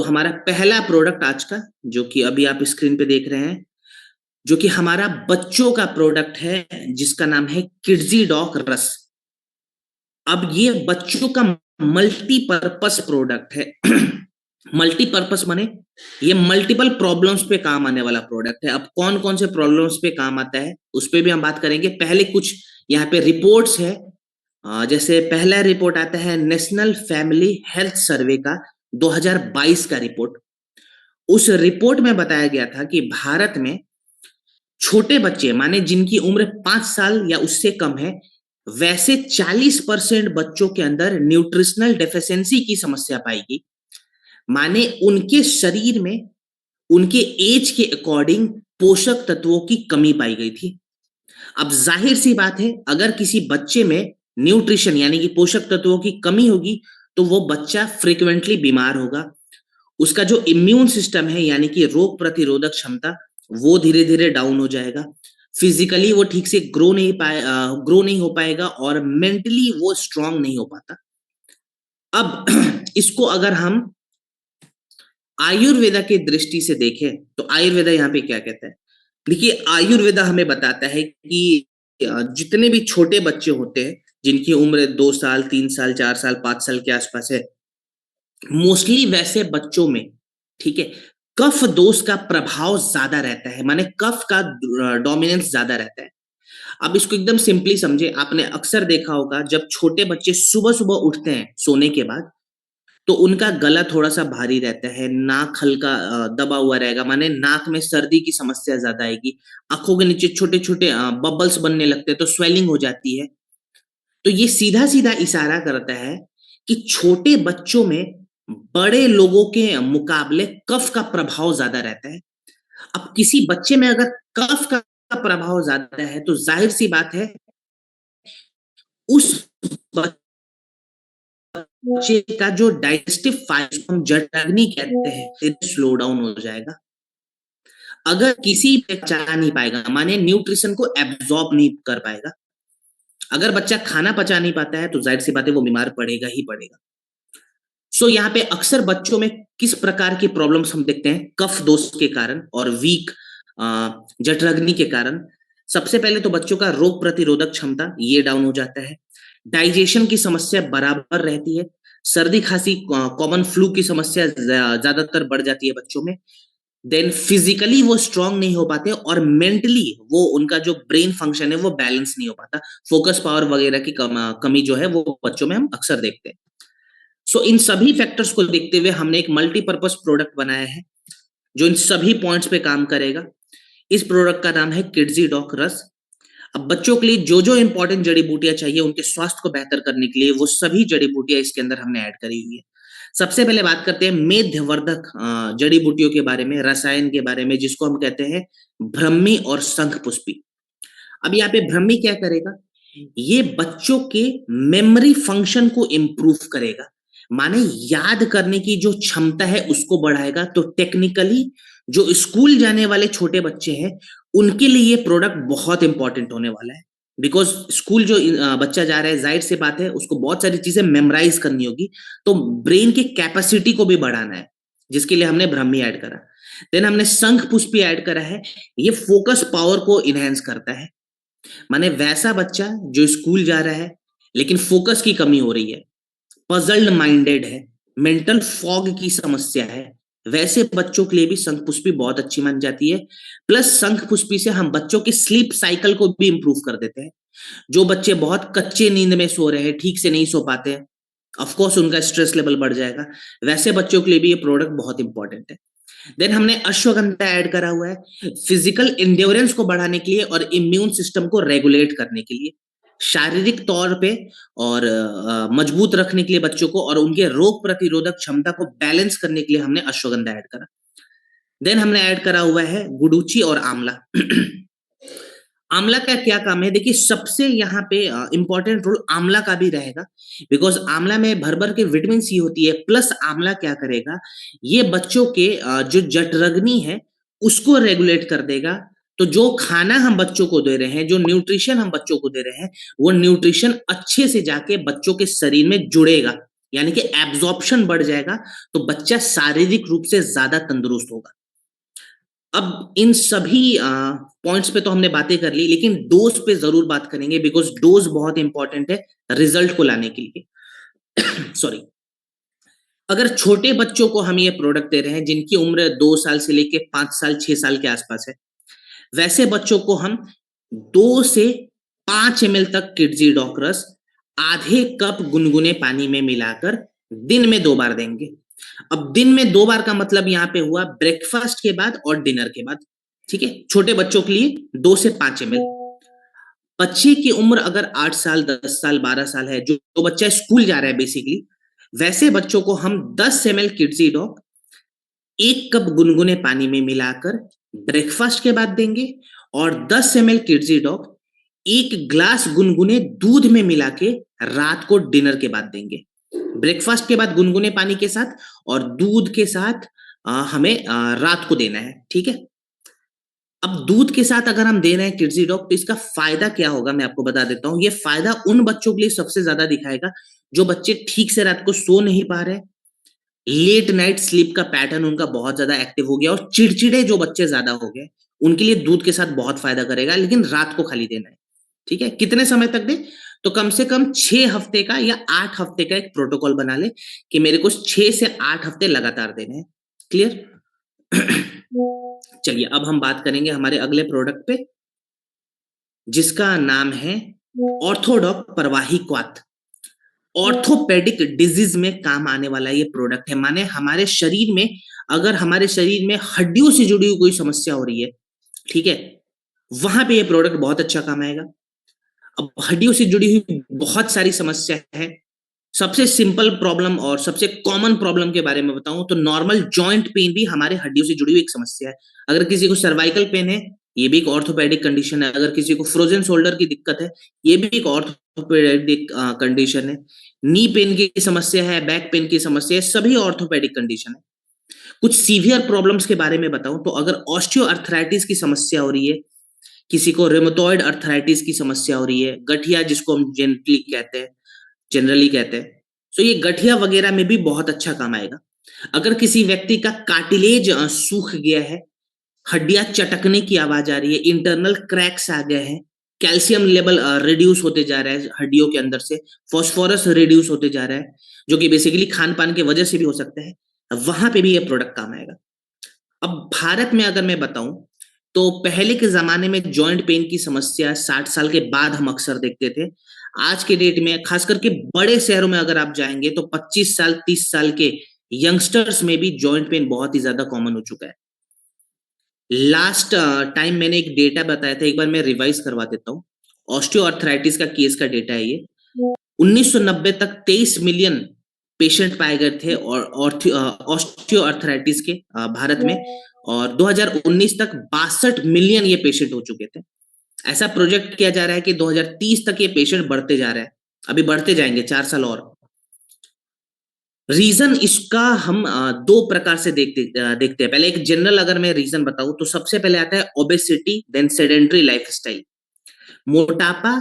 हमारा पहला प्रोडक्ट आज का, जो कि अभी आप स्क्रीन पे देख रहे हैं, जो कि हमारा बच्चों का प्रोडक्ट है, जिसका नाम है किड्जी डॉक रस। अब ये बच्चों का मल्टीपर्पस प्रोडक्ट है। मल्टीपर्पस माने ये मल्टीपल प्रॉब्लम्स पे काम आने वाला प्रोडक्ट है। अब कौन कौन से प्रॉब्लम्स पे काम आता है उस पे भी हम बात करेंगे। पहले कुछ यहाँ पे रिपोर्ट्स है। जैसे पहला रिपोर्ट आता है नेशनल फैमिली हेल्थ सर्वे का 2022 का रिपोर्ट। उस रिपोर्ट में बताया गया था कि भारत में छोटे बच्चे माने जिनकी उम्र 5 साल या उससे कम है, वैसे 40% बच्चों के अंदर न्यूट्रिशनल डेफिशिएंसी की समस्या पाएगी। माने उनके शरीर में उनके एज के अकॉर्डिंग पोषक तत्वों की कमी पाई गई थी। अब जाहिर सी बात है, अगर किसी बच्चे में न्यूट्रिशन यानी कि पोषक तत्वों की कमी होगी तो वो बच्चा फ्रीक्वेंटली बीमार होगा। उसका जो इम्यून सिस्टम है यानी कि रोग प्रतिरोधक क्षमता, वो धीरे धीरे डाउन हो जाएगा। फिजिकली वो ठीक से ग्रो नहीं हो पाएगा और मेंटली वो स्ट्रांग नहीं हो पाता। अब इसको अगर हम आयुर्वेदा की दृष्टि से देखें तो आयुर्वेदा यहाँ पे क्या कहता है। देखिए, आयुर्वेदा हमें बताता है कि जितने भी छोटे बच्चे होते हैं जिनकी उम्र 2 साल 3 साल 4 साल 5 साल के आसपास है, मोस्टली वैसे बच्चों में, ठीक है, कफ दोष का प्रभाव ज्यादा रहता है। माने कफ का डोमिनेंस ज्यादा रहता है। अब इसको एकदम सिंपली समझे। आपने अक्सर देखा होगा जब छोटे बच्चे सुबह सुबह उठते हैं सोने के बाद, तो उनका गला थोड़ा सा भारी रहता है, नाक हल्का दबा हुआ रहेगा, माने नाक में सर्दी की समस्या ज्यादा आएगी। आंखों के नीचे छोटे छोटे बबल्स बनने लगते हैं, तो स्वेलिंग हो जाती है। तो ये सीधा सीधा इशारा करता है कि छोटे बच्चों में बड़े लोगों के मुकाबले कफ का प्रभाव ज्यादा रहता है। अब किसी बच्चे में अगर कफ का प्रभाव ज्यादा है तो जाहिर सी बात है उस बच्चे का जो डाइजेस्टिव फाइल हम जठराग्नि कहते हैं स्लो डाउन हो जाएगा। अगर किसी पे पचा नहीं पाएगा, माने न्यूट्रिशन को एब्जॉर्ब नहीं कर पाएगा, अगर बच्चा खाना पचा नहीं पाता है तो जाहिर सी बात है वो बीमार पड़ेगा ही पड़ेगा। यहाँ पे अक्सर बच्चों में किस प्रकार की प्रॉब्लम्स हम देखते हैं कफ दोष के कारण और वीक जठराग्नि के कारण। सबसे पहले तो बच्चों का रोग प्रतिरोधक क्षमता ये डाउन हो जाता है। डाइजेशन की समस्या बराबर रहती है। सर्दी खांसी कॉमन फ्लू की समस्या ज्यादातर बढ़ जाती है बच्चों में। देन फिजिकली वो स्ट्रांग नहीं हो पाते और मेंटली वो उनका जो ब्रेन फंक्शन है वो बैलेंस नहीं हो पाता। फोकस पावर वगैरह की कमी जो है वो बच्चों में हम अक्सर देखते हैं। इन सभी फैक्टर्स को देखते हुए हमने एक मल्टीपर्पज प्रोडक्ट बनाया है जो इन सभी पॉइंट्स पे काम करेगा। इस प्रोडक्ट का नाम है किड्जी डॉक रस। अब बच्चों के लिए जो जो इंपॉर्टेंट जड़ी बूटियां चाहिए उनके स्वास्थ्य को बेहतर करने के लिए, वो सभी जड़ी बूटियां इसके अंदर हमने ऐड करी हुई है। सबसे पहले बात करते हैं मेध्यवर्धक जड़ी बूटियों के बारे में, रसायन के बारे में, जिसको हम कहते हैं ब्रह्मी और शंख पुष्पी। अब यहाँ पे ब्रह्मी क्या करेगा, ये बच्चों के मेमोरी फंक्शन को इंप्रूव करेगा, माने याद करने की जो क्षमता है उसको बढ़ाएगा। तो टेक्निकली जो स्कूल जाने वाले छोटे बच्चे हैं उनके लिए ये प्रोडक्ट बहुत इंपॉर्टेंट होने वाला है। बिकॉज स्कूल जो बच्चा जा रहा है, जाहिर सी बात है उसको बहुत सारी चीजें मेमोराइज करनी होगी, तो ब्रेन की कैपेसिटी को भी बढ़ाना है, जिसके लिए हमने ब्रह्मी ऐड करा। देन हमने शंख पुष्पी ऐड करा है। ये फोकस पावर को इनहेंस करता है। माने वैसा बच्चा जो स्कूल जा रहा है लेकिन फोकस की कमी हो रही है, पजल्ड माइंडेड है, मेंटल फॉग की समस्या है, वैसे बच्चों के लिए भी शंख पुष्पी बहुत अच्छी मानी जाती है। प्लस शंख पुष्पी से हम बच्चों के स्लीप साइकिल को भी इंप्रूव कर देते हैं। जो बच्चे बहुत कच्चे नींद में सो रहे हैं, ठीक से नहीं सो पाते हैं, ऑफकोर्स उनका स्ट्रेस लेवल बढ़ जाएगा। वैसे बच्चों के लिए भी ये प्रोडक्ट बहुत इंपॉर्टेंट है। देन हमने अश्वगंधा ऐड करा हुआ है फिजिकल एंड्योरेंस को बढ़ाने के लिए और इम्यून सिस्टम को रेगुलेट करने के लिए, शारीरिक तौर पे और मजबूत रखने के लिए बच्चों को, और उनके रोग प्रतिरोधक क्षमता को बैलेंस करने के लिए हमने अश्वगंधा ऐड करा। देन हमने ऐड करा हुआ है गुडुचि और आंवला। आंवला का क्या काम है, देखिए सबसे यहाँ पे इंपॉर्टेंट रोल आंवला का भी रहेगा, बिकॉज आंवला में भर भर के विटामिन सी होती है। प्लस आंवला क्या करेगा, ये बच्चों के जो जठराग्नि है उसको रेगुलेट कर देगा। तो जो खाना हम बच्चों को दे रहे हैं, जो न्यूट्रिशन हम बच्चों को दे रहे हैं, वो न्यूट्रिशन अच्छे से जाके बच्चों के शरीर में जुड़ेगा, यानी कि एब्जॉर्प्शन बढ़ जाएगा, तो बच्चा शारीरिक रूप से ज्यादा तंदुरुस्त होगा। अब इन सभी पॉइंट्स पे तो हमने बातें कर ली, लेकिन डोज पे जरूर बात करेंगे, बिकॉज डोज बहुत इंपॉर्टेंट है रिजल्ट को लाने के लिए। सॉरी। अगर छोटे बच्चों को हम ये प्रोडक्ट दे रहे हैं जिनकी उम्र 2 साल से लेके 5 साल 6 साल के आसपास है, वैसे बच्चों को हम 2 से 5 ml तक किडजी डॉक रस आधे कप गुनगुने पानी में मिलाकर दिन में 2 बार देंगे। अब दिन में 2 बार का मतलब यहाँ पे हुआ ब्रेकफास्ट के बाद और डिनर के बाद। ठीक है, छोटे बच्चों के लिए 2 से 5 ml। बच्चे की उम्र अगर 8 साल 10 साल 12 साल है, जो बच्चा स्कूल जा रहा है बेसिकली, वैसे बच्चों को हम 10 ml किडजी डॉक 1 कप गुनगुने पानी में मिलाकर ब्रेकफास्ट के बाद देंगे, और 10 ml किडजी डॉक 1 ग्लास गुनगुने दूध में मिला के रात को डिनर के बाद देंगे। ब्रेकफास्ट के बाद गुनगुने पानी के साथ और दूध के साथ हमें रात को देना है। ठीक है, अब दूध के साथ अगर हम दे रहे हैं किडजी डॉक, तो इसका फायदा क्या होगा मैं आपको बता देता हूं। ये फायदा उन बच्चों के लिए सबसे ज्यादा दिखाएगा जो बच्चे ठीक से रात को सो नहीं पा रहे, लेट नाइट स्लीप का पैटर्न उनका बहुत ज्यादा एक्टिव हो गया, और चिड़चिड़े जो बच्चे ज्यादा हो गए, उनके लिए दूध के साथ बहुत फायदा करेगा, लेकिन रात को खाली देना है। ठीक है, कितने समय तक दे, तो कम से कम 6 हफ्ते का या 8 हफ्ते का एक प्रोटोकॉल बना ले कि मेरे को 6 से 8 हफ्ते लगातार देने हैं। क्लियर? चलिए, अब हम बात करेंगे हमारे अगले प्रोडक्ट पे, जिसका नाम है ऑर्थोडॉक प्रवाही क्वाथ। ऑर्थोपेडिक डिजीज में काम आने वाला ये प्रोडक्ट है। माने हमारे शरीर में, अगर हमारे शरीर में हड्डियों से जुड़ी हुई कोई समस्या हो रही है, ठीक है, वहां पे ये प्रोडक्ट बहुत अच्छा काम आएगा। अब हड्डियों से जुड़ी हुई बहुत सारी समस्या है। सबसे सिंपल प्रॉब्लम और सबसे कॉमन प्रॉब्लम के बारे में बताऊं तो नॉर्मल जॉइंट पेन भी हमारे हड्डियों से जुड़ी हुई एक समस्या है। अगर किसी को सर्वाइकल पेन है, ये भी एक ऑर्थोपेडिक कंडीशन है। अगर किसी को फ्रोजन शोल्डर की दिक्कत है, ये भी एक ऑर्थोपेडिक कंडीशन है। नी पेन की समस्या है, बैक पेन की समस्या है, सभी ऑर्थोपेडिक कंडीशन है। कुछ सीवियर प्रॉब्लम्स के बारे में बताऊं तो अगर ऑस्टियोआर्थराइटिस की समस्या हो रही है, किसी को रेमेटॉइड अर्थराइटिस की समस्या हो रही है, गठिया जिसको हम जनरली कहते हैं, तो ये गठिया वगैरह में भी बहुत अच्छा काम आएगा। अगर किसी व्यक्ति का कार्टिलेज सूख गया है, हड्डियां चटकने की आवाज आ रही है, इंटरनल क्रैक्स आ गए हैं, कैल्शियम लेवल रिड्यूस होते जा रहा है हड्डियों के अंदर से, फॉस्फोरस रिड्यूस होते जा रहा है, जो कि बेसिकली खान पान की वजह से भी हो सकता है, वहां पे भी ये प्रोडक्ट काम आएगा। अब भारत में अगर मैं बताऊं तो पहले के जमाने में जॉइंट पेन की समस्या 60 साल के बाद हम अक्सर देखते थे। आज के डेट में खास करके बड़े शहरों में अगर आप जाएंगे तो 25 साल 30 साल के यंगस्टर्स में भी जॉइंट पेन बहुत ही ज्यादा कॉमन हो चुका है। लास्ट टाइम मैंने एक डेटा बताया था, एक बार मैं रिवाइज करवा देता हूँ। ऑस्टियोआर्थराइटिस का केस का डेटा है ये। 1990 तक 23 मिलियन पेशेंट पाए गए थे और ऑस्टियोआर्थराइटिस के भारत में, और 2019 तक 62 मिलियन ये पेशेंट हो चुके थे। ऐसा प्रोजेक्ट किया जा रहा है कि 2030 तक ये पेशेंट बढ़ते जा रहे हैं, अभी बढ़ते जाएंगे 4 साल और। रीजन इसका हम 2 प्रकार से देखते हैं। पहले एक जनरल अगर मैं रीजन बताऊं तो सबसे पहले आता है ओबेसिटी, देन सेडेंट्री लाइफस्टाइल, मोटापा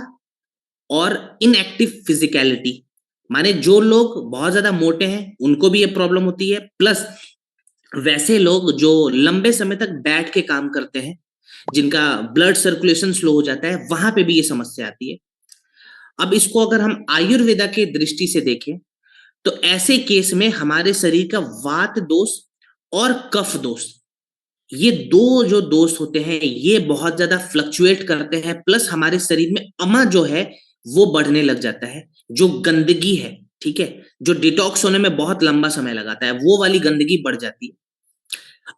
और इनएक्टिव फिजिकलिटी। माने जो लोग बहुत ज्यादा मोटे हैं उनको भी ये प्रॉब्लम होती है, प्लस वैसे लोग जो लंबे समय तक बैठ के काम करते हैं, जिनका ब्लड सर्कुलेशन स्लो हो जाता है, वहां पे भी ये समस्या आती है। अब इसको अगर हम आयुर्वेदा के दृष्टि से देखें तो ऐसे केस में हमारे शरीर का वात दोष और कफ दोष, ये दो जो दोष होते हैं ये बहुत ज्यादा फ्लक्चुएट करते हैं, प्लस हमारे शरीर में अमा जो है वो बढ़ने लग जाता है। जो गंदगी है, ठीक है, जो डिटॉक्स होने में बहुत लंबा समय लगाता है, वो वाली गंदगी बढ़ जाती है।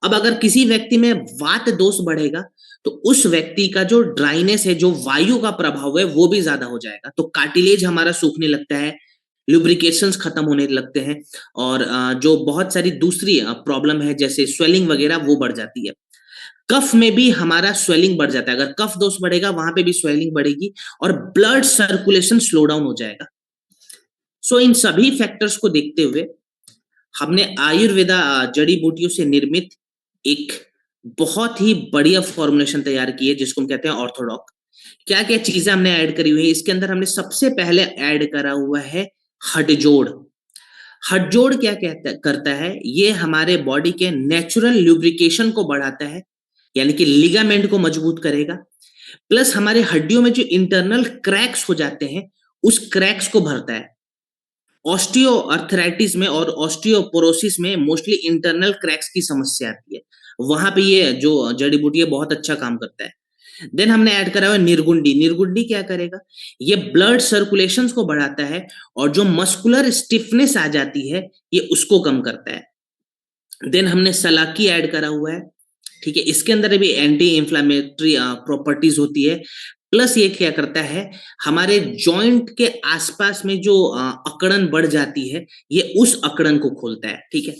अब अगर किसी व्यक्ति में वात दोष बढ़ेगा तो उस व्यक्ति का जो ड्राइनेस है, जो वायु का प्रभाव है, वो भी ज्यादा हो जाएगा। तो कार्टिलेज हमारा सूखने लगता है, लुब्रिकेशंस खत्म होने लगते हैं, और जो बहुत सारी दूसरी प्रॉब्लम है जैसे स्वेलिंग वगैरह वो बढ़ जाती है। कफ में भी हमारा स्वेलिंग बढ़ जाता है। अगर कफ दोष बढ़ेगा वहां पे भी स्वेलिंग बढ़ेगी और ब्लड सर्कुलेशन स्लो डाउन हो जाएगा। सो इन सभी फैक्टर्स को देखते हुए हमने आयुर्वेदा जड़ी बूटियों से निर्मित एक बहुत ही बढ़िया फॉर्मुलेशन तैयार की है, जिसको हम कहते हैं ऑर्थोडॉक। क्या क्या चीजें हमने ऐड करी हुई है इसके अंदर? हमने सबसे पहले ऐड करा हुआ है हडजोड़। हथजोड़ क्या करता है, ये हमारे बॉडी के नेचुरल ल्यूब्रिकेशन को बढ़ाता है, यानी कि लिगामेंट को मजबूत करेगा, प्लस हमारे हड्डियों में जो इंटरनल क्रैक्स हो जाते हैं उस क्रैक्स को भरता है। ऑस्टियो अर्थराइटिस में और ऑस्टियोपोरोसिस में मोस्टली इंटरनल क्रैक्स की समस्या आती है, वहां पे ये जो जड़ी बूटी है बहुत अच्छा काम करता है। देन हमने ऐड करा हुआ निर्गुंडी। निर्गुंडी क्या करेगा, ये ब्लड सर्कुलेशंस को बढ़ाता है और जो मस्कुलर स्टिफनेस आ जाती है ये उसको कम करता है। देन हमने सलाकी ऐड करा हुआ है, ठीक है, इसके अंदर भी एंटी इंफ्लेमेटरी प्रॉपर्टीज होती है, प्लस ये क्या करता है, हमारे जॉइंट के आसपास में जो अकड़न बढ़ जाती है ये उस अकड़न को खोलता है, ठीक है।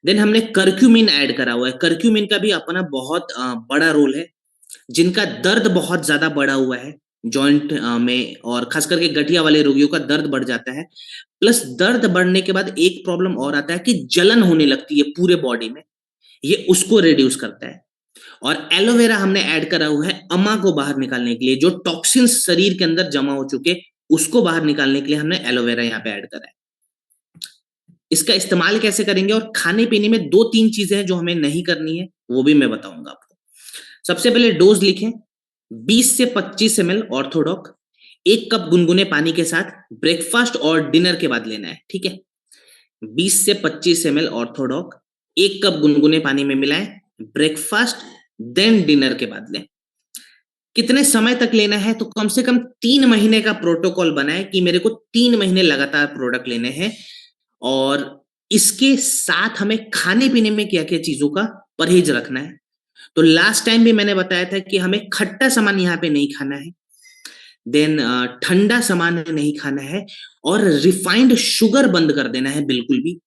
देन हमने कर्क्यूमिन ऐड करा हुआ है। कर्क्यूमिन का भी अपना बहुत बड़ा रोल है, जिनका दर्द बहुत ज्यादा बढ़ा हुआ है जॉइंट में, और खास करके गठिया वाले रोगियों का दर्द बढ़ जाता है। प्लस दर्द बढ़ने के बाद एक प्रॉब्लम और आता है कि जलन होने लगती है पूरे बॉडी में, ये उसको रिड्यूस करता है। और एलोवेरा हमने ऐड करा हुआ है अमा को बाहर निकालने के लिए, जो टॉक्सिन्स शरीर के अंदर जमा हो चुके उसको बाहर निकालने के लिए हमने एलोवेरा यहाँ पे ऐड करा है। इसका इस्तेमाल कैसे करेंगे, और खाने पीने में 2-3 चीजें हैं जो हमें नहीं करनी है, वो भी मैं बताऊंगा आपको। सबसे पहले डोज लिखें, 20 से 25 ml ऑर्थोडॉक 1 कप गुनगुने पानी के साथ ब्रेकफास्ट और डिनर के बाद लेना है, ठीक है। 20 से 25 ml ऑर्थोडॉक 1 कप गुनगुने पानी में मिलाएं, ब्रेकफास्ट देन डिनर के बाद लें। कितने समय तक लेना है, तो कम से कम 3 महीने का प्रोटोकॉल बनाए कि मेरे को 3 महीने लगातार प्रोडक्ट लेने हैं, और इसके साथ हमें खाने पीने में क्या क्या चीजों का परहेज रखना है। तो लास्ट टाइम भी मैंने बताया था कि हमें खट्टा सामान यहाँ पे नहीं खाना है, देन ठंडा सामान नहीं खाना है, और रिफाइंड शुगर बंद कर देना है बिल्कुल भी।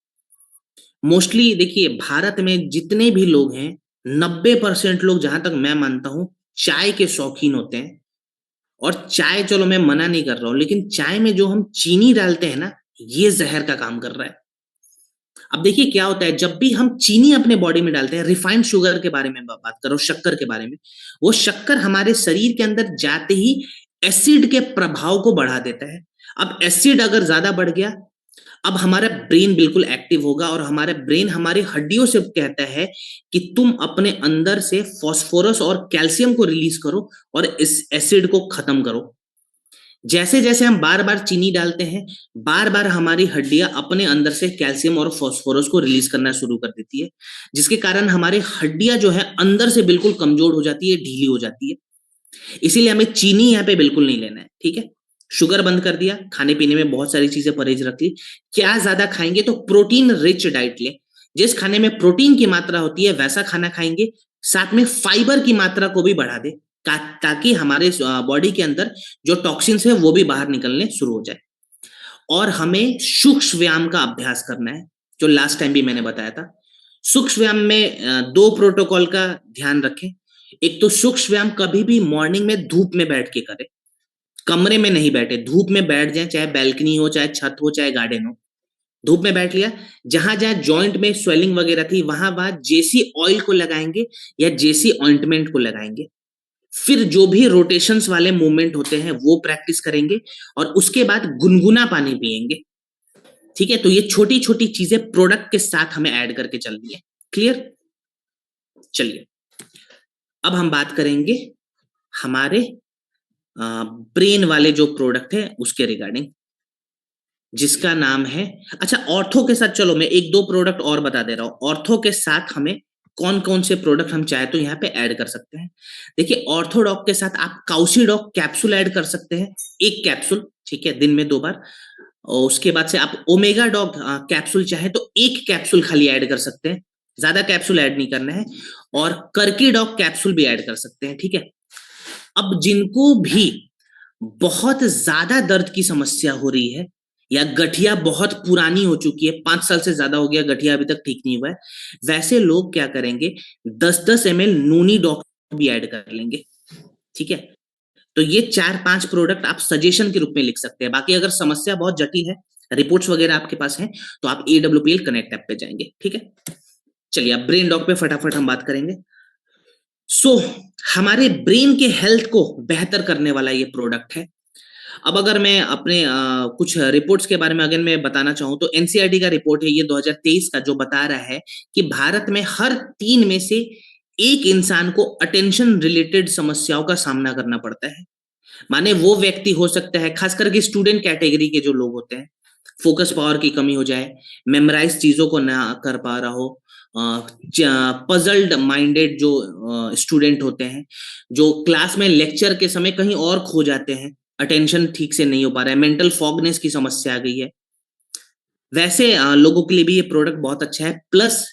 मोस्टली देखिए भारत में जितने भी लोग हैं 90% लोग, जहां तक मैं मानता हूं, चाय के शौकीन होते हैं। और चाय, चलो मैं मना नहीं कर रहा हूं, लेकिन चाय में जो हम चीनी डालते हैं ना, ये जहर का काम कर रहा है। अब देखिए क्या होता है, जब भी हम चीनी अपने बॉडी में डालते हैं, रिफाइंड शुगर के बारे में बात करो, शक्कर के बारे में, वो शक्कर हमारे शरीर के अंदर जाते ही एसिड के प्रभाव को बढ़ा देता है। अब एसिड अगर ज्यादा बढ़ गया, अब हमारा ब्रेन बिल्कुल एक्टिव होगा, और हमारा ब्रेन हमारी हड्डियों से कहता है कि तुम अपने अंदर से फास्फोरस और कैल्शियम को रिलीज करो और इस एसिड को खत्म करो। जैसे जैसे हम बार बार चीनी डालते हैं, बार बार हमारी हड्डियां अपने अंदर से कैल्शियम और फास्फोरस को रिलीज करना शुरू कर देती है, जिसके कारण हमारी हड्डियां जो है अंदर से बिल्कुल कमजोर हो जाती है, ढीली हो जाती है। इसीलिए हमें चीनी यहाँ पे बिल्कुल नहीं लेना है, ठीक है। शुगर बंद कर दिया, खाने पीने में बहुत सारी चीजें परहेज रख ली। क्या ज्यादा खाएंगे, तो प्रोटीन रिच डाइट ले। जिस खाने में प्रोटीन की मात्रा होती है वैसा खाना खाएंगे, साथ में फाइबर की मात्रा को भी बढ़ा दे, ताकि हमारे बॉडी के अंदर जो टॉक्सिन्स है वो भी बाहर निकलने शुरू हो जाए। और हमें सूक्ष्म व्यायाम का अभ्यास करना है, जो लास्ट टाइम भी मैंने बताया था। सूक्ष्म व्यायाम में 2 प्रोटोकॉल का ध्यान रखें। एक तो सूक्ष्म व्यायाम कभी भी मॉर्निंग में धूप में बैठ के करें, कमरे में नहीं बैठे, धूप में बैठ जाए, चाहे बैल्कनी हो, चाहे छत हो, चाहे गार्डन हो। धूप में बैठ लिया, जहां जहां जॉइंट में स्वेलिंग वगैरह थी वहां वहां जेसी ऑयल को लगाएंगे या जेसी ऑइंटमेंट को लगाएंगे। फिर जो भी रोटेशंस वाले मूवमेंट होते हैं वो प्रैक्टिस करेंगे, और उसके बाद गुनगुना पानी पिएंगे, ठीक है। तो ये छोटी छोटी चीजें प्रोडक्ट के साथ हमें ऐड करके चलनी है। क्लियर? चलिए अब हम बात करेंगे हमारे ब्रेन वाले जो प्रोडक्ट है उसके रिगार्डिंग, जिसका नाम है, अच्छा ऑर्थो के साथ, चलो मैं 1-2 प्रोडक्ट और बता दे रहा हूं। ऑर्थो के साथ हमें कौन कौन से प्रोडक्ट हम चाहे तो यहाँ पे ऐड कर सकते हैं। देखिए ऑर्थोडॉक के साथ आप काउसीडॉक कैप्सूल ऐड कर सकते हैं, 1 कैप्सूल, ठीक है, दिन में 2 बार। और उसके बाद से आप ओमेगा डॉग कैप्सूल चाहे तो 1 कैप्सूल खाली ऐड कर सकते हैं, ज्यादा कैप्सूल ऐड नहीं करना है। और कर्की डॉग कैप्सूल भी ऐड कर सकते हैं, ठीक है। अब जिनको भी बहुत ज्यादा दर्द की समस्या हो रही है, या गठिया बहुत पुरानी हो चुकी है, 5 साल से ज्यादा हो गया, गठिया अभी तक ठीक नहीं हुआ है, वैसे लोग क्या करेंगे, 10-10 ml नूनी डॉक भी ऐड कर लेंगे, ठीक है। तो ये 4-5 प्रोडक्ट आप सजेशन के रूप में लिख सकते हैं। बाकी अगर समस्या बहुत जटिल है, रिपोर्ट्स वगैरह आपके पास हैं, तो आप AWPL कनेक्ट ऐप पे जाएंगे, ठीक है। चलिए अब ब्रेन डॉक पे फटाफट हम बात करेंगे। हमारे ब्रेन के हेल्थ को बेहतर करने वाला ये प्रोडक्ट है। अब अगर मैं अपने कुछ रिपोर्ट्स के बारे में अगर मैं बताना चाहूँ तो एनसीईआरटी का रिपोर्ट है ये 2023 का, जो बता रहा है कि भारत में हर 3 में से एक इंसान को अटेंशन रिलेटेड समस्याओं का सामना करना पड़ता है। माने वो व्यक्ति हो सकता है, खास करके स्टूडेंट कैटेगरी के जो लोग होते हैं, फोकस पावर की कमी हो जाए, मेमोराइज चीजों को ना कर पा रहा हो, पजल्ड माइंडेड जो स्टूडेंट होते हैं, जो क्लास में लेक्चर के समय कहीं और खो जाते हैं, अटेंशन ठीक से नहीं हो पा रहा है, मेंटल फॉगनेस की समस्या आ गई है, वैसे लोगों के लिए भी ये प्रोडक्ट बहुत अच्छा है। प्लस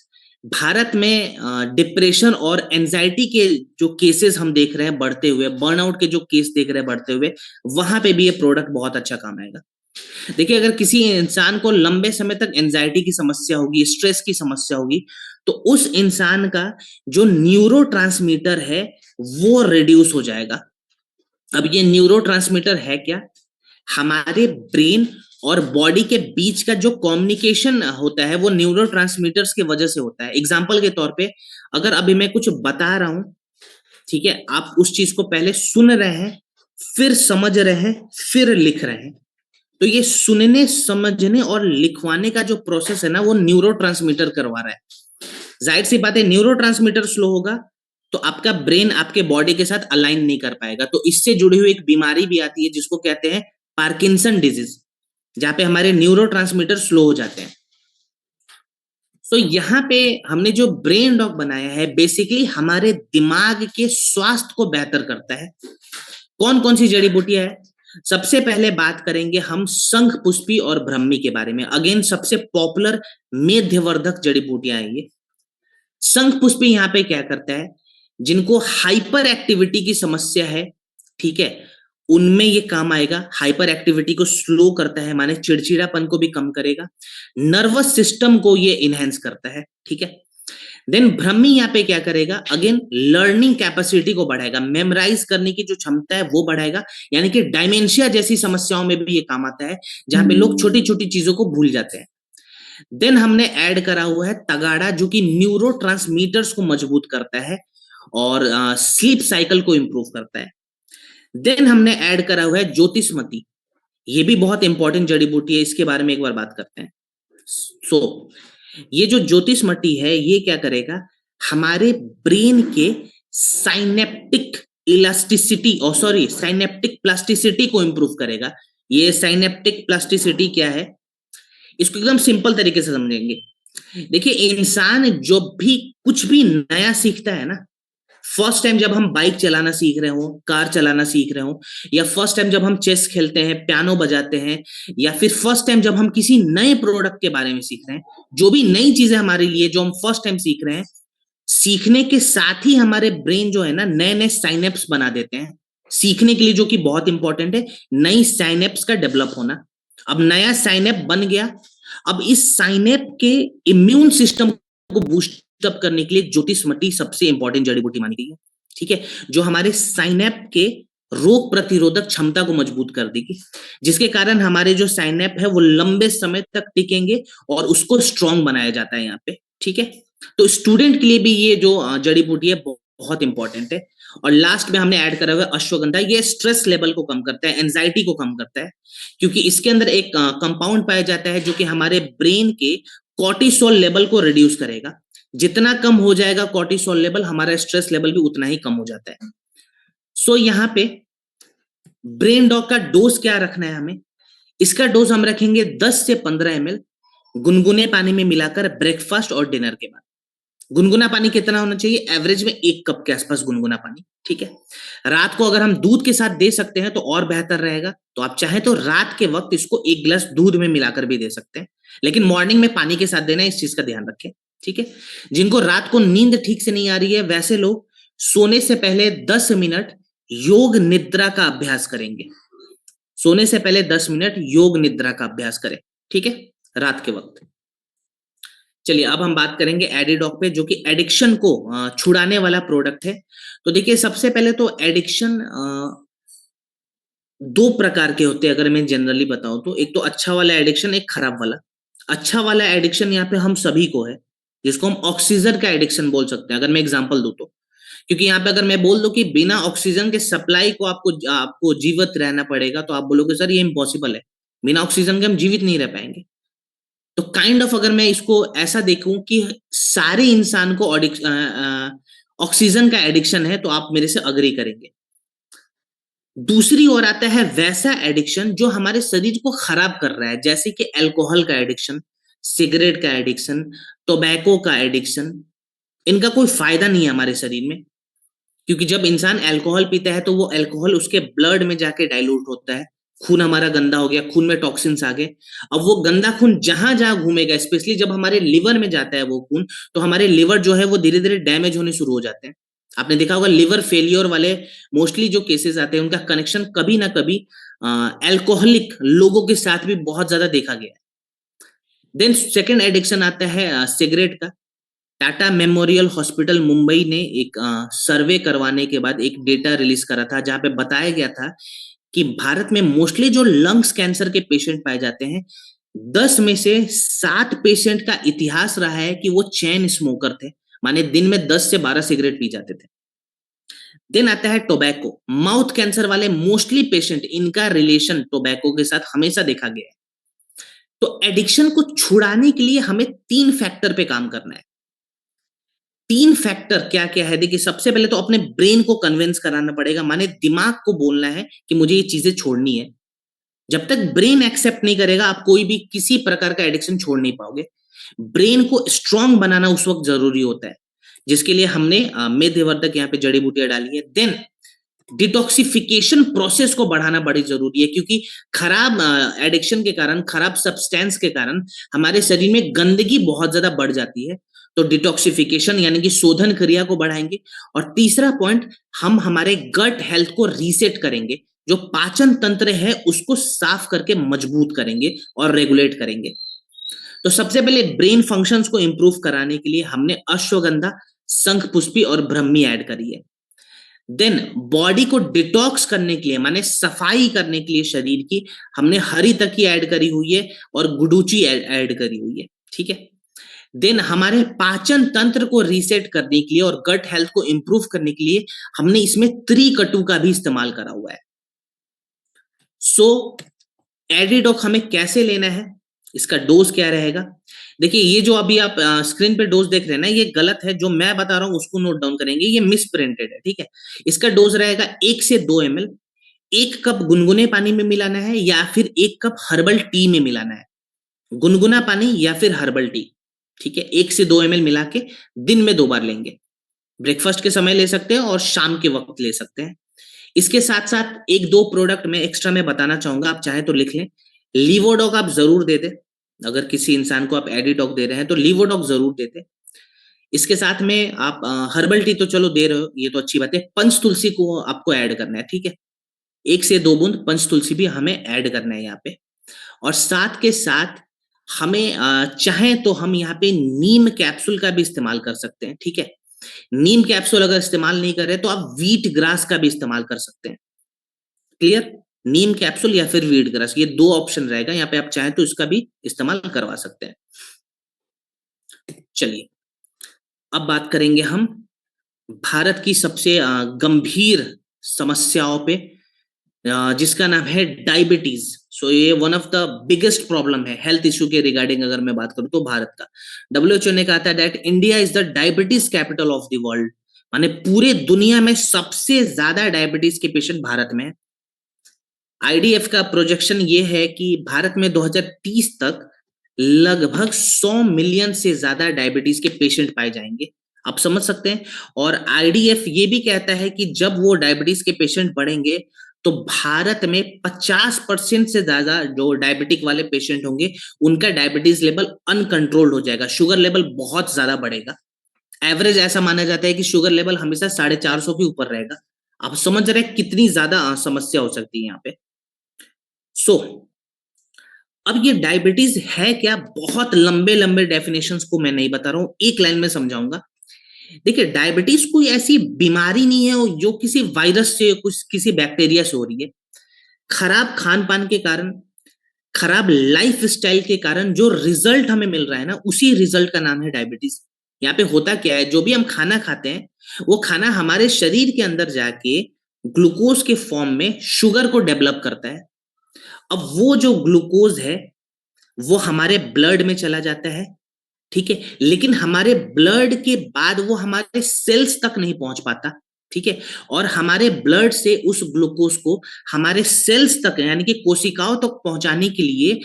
भारत में डिप्रेशन और एंजाइटी के जो केसेस हम देख रहे हैं बढ़ते हुए, बर्नआउट के जो केस देख रहे हैं बढ़ते हुए, वहां पे भी ये प्रोडक्ट बहुत अच्छा काम आएगा। देखिए, अगर किसी इंसान को लंबे समय तक एंजाइटी की समस्या होगी, स्ट्रेस की समस्या होगी, तो उस इंसान का जो न्यूरोट्रांसमीटर है वो रिड्यूस हो जाएगा। अब ये न्यूरोट्रांसमीटर है क्या? हमारे ब्रेन और बॉडी के बीच का जो कम्युनिकेशन होता है वो न्यूरोट्रांसमीटर्स की वजह से होता है। एग्जांपल के तौर पे, अगर अभी मैं कुछ बता रहा हूं, ठीक है, आप उस चीज को पहले सुन रहे हैं, फिर समझ रहे हैं, फिर लिख रहे हैं, तो ये सुनने, समझने और लिखवाने का जो प्रोसेस है ना, वो न्यूरोट्रांसमीटर करवा रहा है। जाहिर सी बात है, न्यूरोट्रांसमीटर स्लो होगा तो आपका ब्रेन आपके बॉडी के साथ अलाइन नहीं कर पाएगा, तो इससे जुड़ी हुई एक बीमारी भी आती है जिसको कहते हैं पार्किंसन डिजीज, जहां पे हमारे न्यूरोट्रांसमीटर स्लो हो जाते हैं। तो यहाँ पे हमने जो ब्रेन डॉग बनाया है, बेसिकली हमारे दिमाग के स्वास्थ्य को बेहतर करता है। कौन कौन सी जड़ी बूटियां है? सबसे पहले बात करेंगे हम शंख पुष्पी और ब्रह्मी के बारे में। अगेन सबसे पॉपुलर मेध्यवर्धक जड़ी बूटियां हैं ये। शंख पुष्पी यहाँ पे क्या करता है, जिनको हाइपर एक्टिविटी की समस्या है, ठीक है, उनमें ये काम आएगा। हाइपर एक्टिविटी को स्लो करता है, माने चिड़चिड़ापन को भी कम करेगा, नर्वस सिस्टम को ये इनहेंस करता है, ठीक है। देन ब्रह्मी यहाँ पे क्या करेगा, अगेन लर्निंग कैपेसिटी को बढ़ाएगा, मेमोराइज करने की जो क्षमता है वो बढ़ाएगा, यानी कि डायमेंशिया जैसी समस्याओं में भी ये काम आता है, जहां पे लोग छोटी छोटी चीजों को भूल जाते हैं। देन हमने ऐड करा हुआ है तगाड़ा, जो कि न्यूरोट्रांसमीटर्स को मजबूत करता है और स्लीप साइकिल को इंप्रूव करता है। देन हमने ऐड करा हुआ है ज्योतिषमती, ये भी बहुत इंपॉर्टेंट जड़ी बूटी है, इसके बारे में एक बार बात करते हैं। ये जो ज्योतिषमती है ये क्या करेगा, हमारे ब्रेन के साइनेप्टिक इलास्टिसिटी और साइनेप्टिक प्लास्टिसिटी को इंप्रूव करेगा। ये साइनेप्टिक प्लास्टिसिटी क्या है, इसको एकदम सिंपल तरीके से समझेंगे। देखिए, इंसान जो भी कुछ भी नया सीखता है ना, फर्स्ट टाइम जब हम बाइक चलाना सीख रहे हो, कार चलाना सीख रहे हो, या फर्स्ट टाइम जब हम चेस खेलते हैं, पियानो बजाते हैं, या फिर फर्स्ट टाइम जब हम किसी नए प्रोडक्ट के बारे में सीख रहे हैं, जो भी नई चीजें हमारे लिए जो हम फर्स्ट टाइम सीख रहे हैं, सीखने के साथ ही हमारे ब्रेन जो है ना नए नए साइनेप्स बना देते हैं सीखने के लिए, जो कि बहुत इंपॉर्टेंट है, नई साइनेप्स का डेवलप होना। अब नया साइनेप बन गया, अब इस साइनेप के इम्यून सिस्टम को बूस्ट अप करने के लिए ज्योतिषमती सबसे इंपॉर्टेंट जड़ी बूटी मानी गई है, ठीक है, जो हमारे साइनेप के रोग प्रतिरोधक क्षमता को मजबूत कर देगी, जिसके कारण हमारे जो साइनेप है वो लंबे समय तक टिकेंगे और उसको स्ट्रांग बनाया जाता है यहाँ पे, ठीक है। तो स्टूडेंट के लिए भी ये जो जड़ी बूटी है बहुत इंपॉर्टेंट है। और लास्ट में हमने ऐड करा हुआ है अश्वगंधा, ये स्ट्रेस लेवल को कम करता है, एंजाइटी को कम करता है, क्योंकि इसके अंदर एक कंपाउंड पाया जाता है जो कि हमारे ब्रेन के कॉर्टिसोल लेवल को रिड्यूस करेगा। जितना कम हो जाएगा कॉर्टिसोल लेवल, हमारा स्ट्रेस लेवल भी उतना ही कम हो जाता है। सो यहाँ पे ब्रेन डॉग का डोज क्या रखना है हमें, इसका डोज हम रखेंगे 10 से 15 ml गुनगुने पानी में मिलाकर ब्रेकफास्ट और डिनर के बाद। गुनगुना पानी कितना होना चाहिए, एवरेज में 1 कप के आसपास गुनगुना पानी, ठीक है। रात को अगर हम दूध के साथ दे सकते हैं तो और बेहतर रहेगा, तो आप चाहे तो रात के वक्त इसको 1 गिलास दूध में मिलाकर भी दे सकते हैं, लेकिन मॉर्निंग में पानी के साथ देना है, इस चीज का ध्यान रखें, ठीक है। जिनको रात को नींद ठीक से नहीं आ रही है, वैसे लोग सोने से पहले 10 मिनट योग निद्रा का अभ्यास करेंगे। सोने से पहले 10 मिनट योग निद्रा का अभ्यास करें, ठीक है, रात के वक्त। चलिए अब हम बात करेंगे एडिडॉक पे, जो कि एडिक्शन को छुड़ाने वाला प्रोडक्ट है। तो देखिए, सबसे पहले तो एडिक्शन 2 प्रकार के होते हैं, अगर मैं जनरली बताऊं तो। एक तो अच्छा वाला एडिक्शन, एक खराब वाला। अच्छा वाला एडिक्शन यहाँ पे हम सभी को है, जिसको हम ऑक्सीजन का एडिक्शन बोल सकते हैं, अगर मैं एग्जांपल दूं तो। क्योंकि यहाँ पे अगर मैं बोल दूं कि बिना ऑक्सीजन के सप्लाई को आपको आपको जीवित रहना पड़ेगा, तो आप बोलोगे सर ये इम्पॉसिबल है, बिना ऑक्सीजन के हम जीवित नहीं रह पाएंगे। तो काइंड ऑफ अगर मैं इसको ऐसा देखूं कि सारे इंसान को ऑक्सीजन का एडिक्शन है, तो आप मेरे से अग्री करेंगे। दूसरी ओर आता है वैसा एडिक्शन जो हमारे शरीर को खराब कर रहा है, जैसे कि अल्कोहल का एडिक्शन, सिगरेट का एडिक्शन, टोबैको का एडिक्शन। इनका कोई फायदा नहीं है हमारे शरीर में, क्योंकि जब इंसान अल्कोहल पीता है तो वो अल्कोहल उसके ब्लड में जाके डाइल्यूट होता है, खून हमारा गंदा हो गया, खून में टॉक्सिन्स आ गए। अब वो गंदा खून जहां जहां घूमेगा, स्पेशली जब हमारे लिवर में जाता है वो खून, तो हमारे लिवर जो है वो धीरे धीरे डैमेज होने शुरू हो जाते हैं। आपने देखा होगा लिवर फेलियर वाले मोस्टली जो केसेस आते हैं उनका कनेक्शन कभी ना कभी अल्कोहलिक लोगों के साथ भी बहुत ज्यादा देखा गया है। देन सेकेंड एडिक्शन आता है सिगरेट का। टाटा मेमोरियल हॉस्पिटल मुंबई ने एक सर्वे करवाने के बाद एक डेटा रिलीज करा था, जहां पे बताया गया था कि भारत में मोस्टली जो लंग्स कैंसर के पेशेंट पाए जाते हैं, 10 में से 7 पेशेंट का इतिहास रहा है कि वो चेन स्मोकर थे, माने दिन में 10 से 12 सिगरेट पी जाते थे। देन आता है टोबैको। माउथ कैंसर वाले मोस्टली पेशेंट, इनका रिलेशन टोबैको के साथ हमेशा देखा गया है। तो एडिक्शन को छुड़ाने के लिए हमें 3 फैक्टर पे काम करना है। 3 फैक्टर क्या क्या है? देखिए, सबसे पहले तो अपने ब्रेन को कन्विंस कराना पड़ेगा, माने दिमाग को बोलना है कि मुझे ये चीजें छोड़नी है। जब तक ब्रेन एक्सेप्ट नहीं करेगा, आप कोई भी किसी प्रकार का एडिक्शन छोड़ नहीं पाओगे। ब्रेन को स्ट्रांग बनाना उस वक्त जरूरी होता है, जिसके लिए हमने मेध्यवर्धक यहाँ पे जड़ी बूटियां डाली है। देन डिटॉक्सिफिकेशन प्रोसेस को बढ़ाना बड़ी जरूरी है, क्योंकि खराब एडिक्शन के कारण, खराब सब्सटेंस के कारण हमारे शरीर में गंदगी बहुत ज्यादा बढ़ जाती है। तो डिटॉक्सिफिकेशन यानी कि शोधन क्रिया को बढ़ाएंगे। और तीसरा पॉइंट, हम हमारे गट हेल्थ को रीसेट करेंगे, जो पाचन तंत्र है उसको साफ करके मजबूत करेंगे और रेगुलेट करेंगे। तो सबसे पहले ब्रेन फंक्शंस को इंप्रूव कराने के लिए हमने अश्वगंधा, शंखपुष्पी और ब्रह्मी ऐड करी है। देन बॉडी को डिटॉक्स करने के लिए, माने सफाई करने के लिए शरीर की, हमने हरी तकी ऐड करी हुई है और गुडुची ऐड करी हुई है। ठीक है। देन हमारे पाचन तंत्र को रीसेट करने के लिए और गट हेल्थ को इंप्रूव करने के लिए हमने इसमें त्रिकटु का भी इस्तेमाल करा हुआ है। सो एडिडॉक हमें कैसे लेना है, इसका डोज क्या रहेगा? देखिए, ये जो अभी आप स्क्रीन पे डोज देख रहे हैं ना, ये गलत है। जो मैं बता रहा हूं उसको नोट डाउन करेंगे, ये मिस प्रिंटेड है। ठीक है। इसका डोज रहेगा 1 से 2 ml। 1 कप गुनगुने पानी में मिलाना है या फिर 1 कप हर्बल टी में मिलाना है। गुनगुना पानी या फिर हर्बल टी। ठीक है। 1 से 2 ml मिला के दिन में 2 बार लेंगे। ब्रेकफास्ट के समय ले सकते हैं और शाम के वक्त ले सकते हैं। इसके साथ साथ एक दो प्रोडक्ट में एक्स्ट्रा मैं बताना चाहूंगा, आप चाहे तो लिख लें। लीवोडॉक आप जरूर दे दें। अगर किसी इंसान को आप एडिडॉक दे रहे हैं तो लीवोडॉक जरूर देते। इसके साथ में आप हर्बल टी तो चलो दे रहे हो, ये तो अच्छी बात है। पंच तुलसी को आपको ऐड करना है। ठीक है। 1 से 2 बूंद पंच तुलसी भी हमें ऐड करना है यहाँ पे। और साथ के साथ हमें चाहे तो हम यहाँ पे नीम कैप्सूल का भी इस्तेमाल कर सकते हैं। ठीक है। नीम कैप्सूल अगर इस्तेमाल नहीं कर रहे तो आप व्हीट ग्रास का भी इस्तेमाल कर सकते हैं। क्लियर? नीम कैप्सूल या फिर व्हीट ग्रास, ये 2 ऑप्शन रहेगा यहाँ पे। आप चाहें तो इसका भी इस्तेमाल करवा सकते हैं। चलिए, अब बात करेंगे हम भारत की सबसे गंभीर समस्याओं पे, जिसका नाम है डायबिटीज। सो ये one of the biggest problem है हेल्थ इश्यू के रिगार्डिंग। अगर मैं बात करूं तो भारत का, WHO ने कहा था that India is the diabetes capital of the world. माने पूरे दुनिया में सबसे ज्यादा डायबिटीज के पेशेंट भारत में है। IDF का प्रोजेक्शन ये है कि भारत में 2030 तक लगभग 100 मिलियन से ज्यादा डायबिटीज के पेशेंट पाए जाएंगे। आप समझ सकते हैं। और IDF ये भी कहता है कि जब वो डायबिटीज के पेशेंट बढ़ेंगे तो भारत में 50% से ज्यादा जो डायबिटिक वाले पेशेंट होंगे उनका डायबिटीज लेवल अनकंट्रोल्ड हो जाएगा, शुगर लेवल बहुत ज्यादा बढ़ेगा। एवरेज ऐसा माना जाता है कि शुगर लेवल हमेशा 450 के ऊपर रहेगा। आप समझ रहे हैं कितनी ज्यादा समस्या हो सकती है यहाँ पे। सो अब ये डायबिटीज है क्या? बहुत लंबे लंबे डेफिनेशंस को मैं नहीं बता रहा हूं, एक लाइन में समझाऊंगा। देखिए, डायबिटीज कोई ऐसी बीमारी नहीं है जो किसी वायरस से, कुछ किसी बैक्टीरिया से हो रही है। खराब खान पान के कारण, खराब लाइफ स्टाइल के कारण जो रिजल्ट हमें मिल रहा है ना, उसी रिजल्ट का नाम है डायबिटीज। यहाँ पे होता क्या है, जो भी हम खाना खाते हैं वो खाना हमारे शरीर के अंदर जाके ग्लूकोज के फॉर्म में शुगर को डेवलप करता है। अब वो जो ग्लूकोज है वो हमारे ब्लड में चला जाता है, ठीक है, लेकिन हमारे ब्लड के बाद वो हमारे सेल्स तक नहीं पहुंच पाता, ठीक है, और हमारे ब्लड से उस ग्लूकोज को हमारे सेल्स तक यानी कि कोशिकाओं तक पहुंचाने के लिए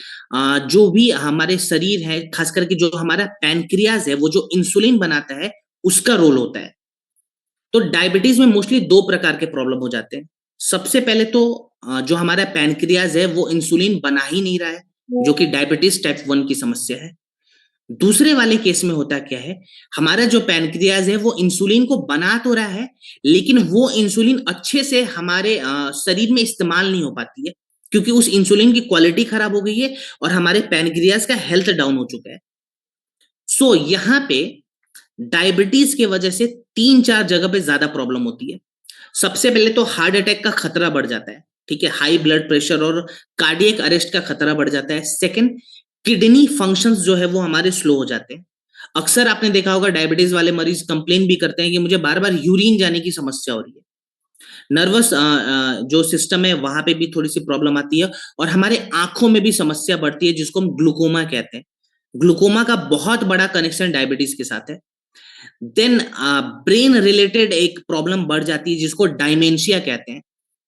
जो भी हमारे शरीर है, खास करके जो हमारा पैनक्रियाज है, वो जो इंसुलिन बनाता है, उसका रोल होता है। तो डायबिटीज में मोस्टली दो प्रकार के प्रॉब्लम हो जाते हैं। सबसे पहले तो जो हमारा पैनक्रियाज है वो इंसुलिन बना ही नहीं रहा है, जो कि डायबिटीज टाइप 1 की समस्या है। दूसरे वाले केस में होता क्या है, हमारा जो पैनक्रियाज है वो इंसुलिन को बना तो रहा है, लेकिन वो इंसुलिन अच्छे से हमारे शरीर में इस्तेमाल नहीं हो पाती है, क्योंकि उस इंसुलिन की क्वालिटी खराब हो गई है और हमारे पैनक्रियाज का हेल्थ डाउन हो चुका है। सो यहाँ पे डायबिटीज की वजह से 3-4 जगह पे ज्यादा प्रॉब्लम होती है। सबसे पहले तो हार्ट अटैक का खतरा बढ़ जाता है, ठीक है, हाई ब्लड प्रेशर और कार्डियक अरेस्ट का खतरा बढ़ जाता है। सेकंड, किडनी फंक्शंस जो है वो हमारे स्लो हो जाते हैं। अक्सर आपने देखा होगा डायबिटीज वाले मरीज कंप्लेन भी करते हैं कि मुझे बार बार यूरिन जाने की समस्या हो रही है। नर्वस जो सिस्टम है वहां पे भी थोड़ी सी प्रॉब्लम आती है, और हमारे आंखों में भी समस्या बढ़ती है, जिसको हम ग्लूकोमा कहते हैं। ग्लूकोमा का बहुत बड़ा कनेक्शन डायबिटीज के साथ है। देन ब्रेन रिलेटेड एक प्रॉब्लम बढ़ जाती है, जिसको डायमेंशिया कहते हैं।